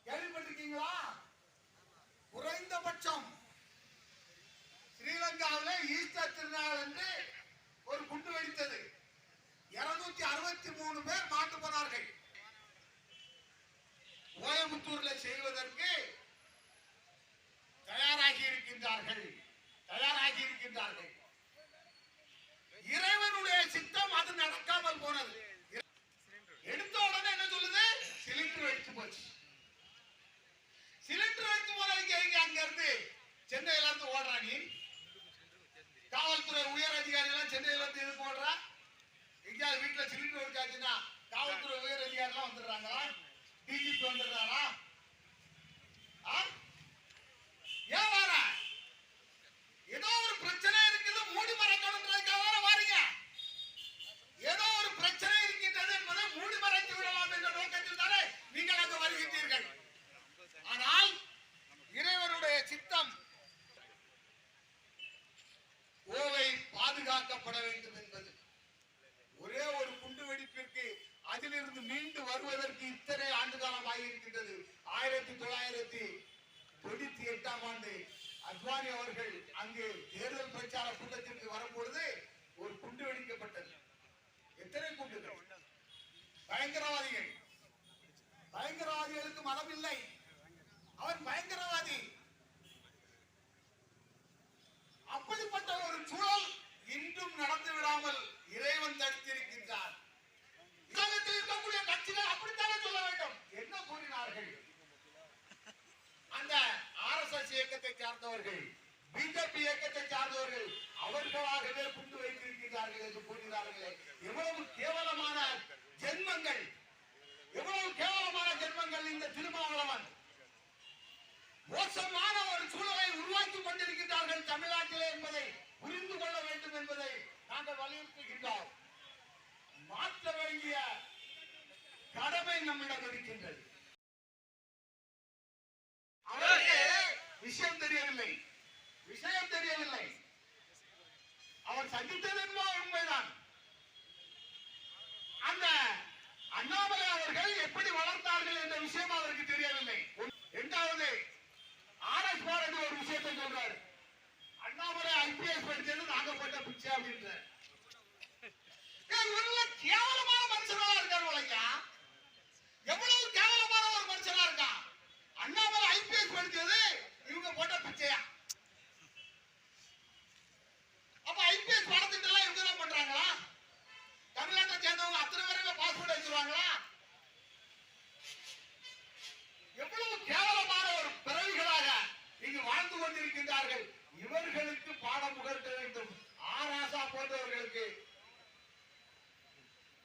கேள்விப்பட்டிருக்கீங்களா? குறைந்தபட்சம் ஸ்ரீலங்காவில் ஈஸ்டர் திருநாள் என்று ஒரு குண்டு வெடித்தது. 263 பேர் மாண்டு போனார்கள். கோயம்புத்தூர்ல செய்வதற்கு தயாராகி இருக்கின்றார்கள். இறைவனுடைய சித்தம் அது நடக்காமல் போனது. எடுத்த உடனே என்ன சொல்லுது? சிலிண்டர் வெடிச்சு போச்சு. சிலிண்டர் வெடிச்சு போனதுக்கு அங்க இருந்து சென்னையில இருந்து ஓடுறா நீ? காவல்துறை உயர் அதிகாரி எல்லாம் சென்னையில இருந்து எதுக்கு ஓடுறா? எங்கேயாவது வீட்டுல சிலிண்டர் வெடிச்சாச்சுன்னா காவல்துறை உயர் அதிகாரி எல்லாம் வந்துடுறாங்களா? டிஜிபி வந்துடுறாரா? ஏன் வர? ஏதோ ஒரு பிரச்சனை இருக்குது, மூடி மறைக்கணுன்றதுக்காக வாரீங்க. ஏதோ ஒரு பிரச்சனை இருக்கின்றது என்பதை மூடி மறைத்து விடலாம் என்ற நோக்கத்தில் தானே நீங்கள் அங்கு வருகின்றீர்கள். ஆனால் இறைவனுடைய சித்தம் கோவை பாதுகாக்கப்பட வேண்டும் என்பது. ஒரே ஒரு குண்டு வெடிப்பிற்கு அதிலிருந்து மீண்டு வருவதற்கு இத்தனை ஆண்டு காலம் ஆகியிருக்கின்றது. 1998ஆம் ஆண்டு அத்வானி அவர்கள் அங்கு தேர்தல் பிரச்சார கூட்டத்திற்கு வரும்பொழுது ஒரு குண்டு வெடிக்கப்பட்டது. எத்தனை குண்டுகள்? பயங்கரவாதிகளுக்கு மதம் இல்லை. அவன் பயங்கரவாதி. அப்படிப்பட்ட ஒரு சூழல் இன்றும் நடந்து விடாமல் இறைவன் தடுத்திருக்கின்றார். உலகத்தில் இருக்கக்கூடிய கட்சிகள் அப்படித்தானே சொல்ல வேண்டும். என்ன கூறினார்கள்? அந்த RSS இயக்கத்தை சார்ந்தவர்கள், பிஜேபி இயக்கத்தை சார்ந்தவர்கள் அவர்களாகவே குண்டு வைத்திருக்கிறார்கள் என்று கூறினார்களே. எவ்வளவு கேவலமான ஜென்மங்கள், எவ்வளவு கேவலமான ஜென்மங்கள் இந்த திருமாவளவன். மோசமான ஒரு சூழலை உருவாக்கி கொண்டிருக்கிறார்கள் தமிழ்நாட்டிலே என்பதை புரிந்து கொள்ள வேண்டும் என்பதை நாங்கள் வலியுறுத்துகின்றோம். மாற்ற வேண்டிய கடமை நம்மிடம் இருக்கின்றது. அவருக்கு விஷயம் தெரியவில்லை. அவர் சந்தித்தது என்பது உண்மைதான். அந்த அண்ணாமலை அவர்கள் எப்படி வளர்த்தார்கள் என்ற விஷயம் அவருக்கு தெரியவில்லை. இரண்டாவது, RS பாரதி ஒரு விஷயத்தை சொல்றாரு. அண்ணாமலை IPS படிச்சது நாங்க போட்ட பிச்சை அப்படின்ற கேவலமான மனுஷனா இருக்காரு. எவ்வளவு கேவலமான ஒரு மனுஷனா இருக்கா. அண்ணாமலை IPS படிச்சது இவங்க போட்ட பிச்சையா? அப்ப IPS பாடத்திட்டம் எல்லாம் இவங்க தான் பண்றாங்களா? தமிழ்நாட்டை சேர்ந்தவங்க அத்தனை பேருக்கு பாஸ்போர்ட் வச்சிருவாங்களா? எவ்வளவு கேவலமான ஒரு பிறவிகளாக இங்கு வாழ்ந்து கொண்டிருக்கின்றார்கள். இவர்களுக்கு பாடம் புகட்ட வேண்டும். ஆராசா போன்றவர்களுக்கு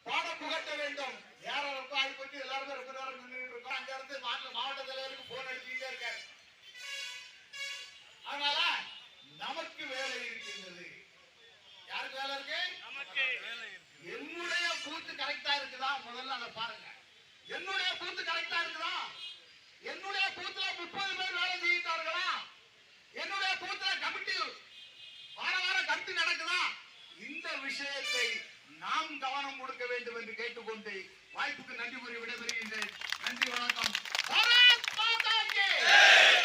பாடம் புகட்ட வேண்டும். யாரும் ரொம்ப ஆகிப்பட்டு எல்லாருமே ரொம்ப நேரம் நின்று இருக்கோம். அங்க இருந்து மாவட்ட தலைவருக்கு போன் அடிச்சுட்டே இருக்காரு. அதனால நமக்கு வேலை இருக்கின்றது. யாருக்கு வேலை இருக்கு? என்னுடைய பூத்து கரெக்டா இருக்குதா? முதல்ல அதை பாருங்க. என்னுடைய பூத்து கரெக்டா இருக்குதா? என்னுடைய பூத்துல 30 பேர் வேலை செய்கிறார்களா? என்னுடைய பூத்துல கமிட்டி வார கமிட்டி நடக்குதா? இந்த விஷயத்தை நாம் கவனம் கொடுக்க வேண்டும் என்று கேட்டுக்கொண்டு வாய்ப்புக்கு நன்றி கூறி விடைபெறுகின்றேன். நன்றி, வணக்கம். பாரத் மாதா கி ஜெய்!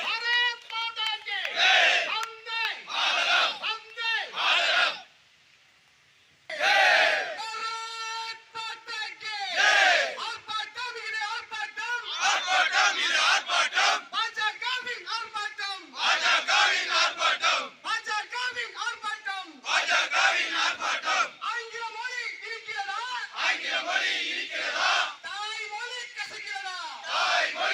பாரத் மாதா கி ஜெய்! வந்தே மாதரம்! வந்தே மாதரம்! ஜெய்! பாரத் மாதா கி ஜெய்! ஆர்ப்பாட்டம் இது ஆர்ப்பாட்டம்! ஆர்ப்பாட்டம் இது ஆர்ப்பாட்டம்! பாஜகவின் ஆர்ப்பாட்டம்! பாஜகவின் ஆர்ப்பாட்டம்! பாஜகவின் ஆர்ப்பாட்டம்! பாஜகவின் ஆர்ப்பாட்டம்! ஆங்கில மொழி இருக்கிறதா? ஆங்கில மொழி இருக்கிறதா? தாய்மொழி கசக்கிறதா? தாய்மொழி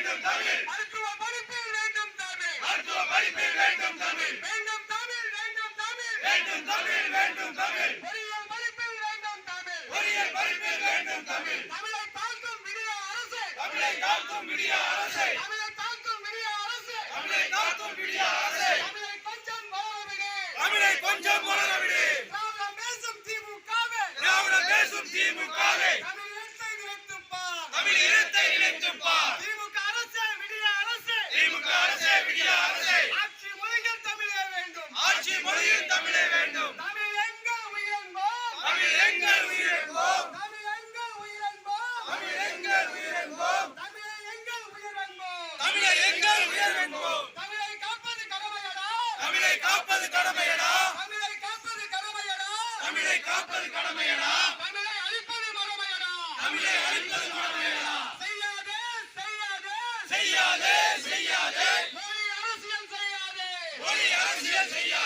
வேண்டும் தமிழ் மருத்துவ படிப்பில் வேண்டும் தமிழ் மருத்துவ படிப்பில் வேண்டும் தமிழ் வேண்டும் தமிழ் வேண்டும் தமிழ் வேண்டும் தமிழ் வேண்டும் தமிழ் பொறியியல் படிப்பில் வேண்டும் தமிழ் பொறியியல் படிப்பில் வேண்டும் தமிழ் தமிழை தாக்கும் விடிய அரசு தமிழை காக்கும் விடிய அரசை தமிழை தாக்கும் விடிய அரசு தமிழை காக்கும் விடிய அரசை தமிழை கொஞ்சம் வளரவிடு தமிழை கொஞ்சம் வளர விடு திராவிடம் பேசும் திமுகவே திராவிடம் பேசும் திமுகவே தமிழ் இனத்தை நிறுத்துப்பார் தமிழ் இனத்தை நினைத்துப் பார் திமுக அரசு விடிய அரசு திமுக அரசே விடிய அரசே ஆட்சி மொழிகள் தமிழே வேண்டும் ஆட்சி மொழியில் தமிழே வேண்டும் தமிழ் எங்கள் உயிரென்போம் தமிழ் எங்கள் உயிரென்போம் தமிழ் எங்கள் உயிரென்போம் தமிழ் எங்கள் உயிரென்போம் தமிழை எங்கள் உயிரென்போம் தமிழை எங்கள் உயிரென்போம் தமிழை காப்பது கடமையடா தமிழை காப்பது கடமையடா தமிழை காப்பது கடமையடா தமிழை காப்பது கடமையடா தமிழை அழிப்பது மரமையடா தமிழை அழிப்பது கடமையடா செய்யாதே செய்யாதே செய்யாதே செய்யாதே மொழி அரசியல் செய்யாதே மொழி அரசியல் செய்யாதே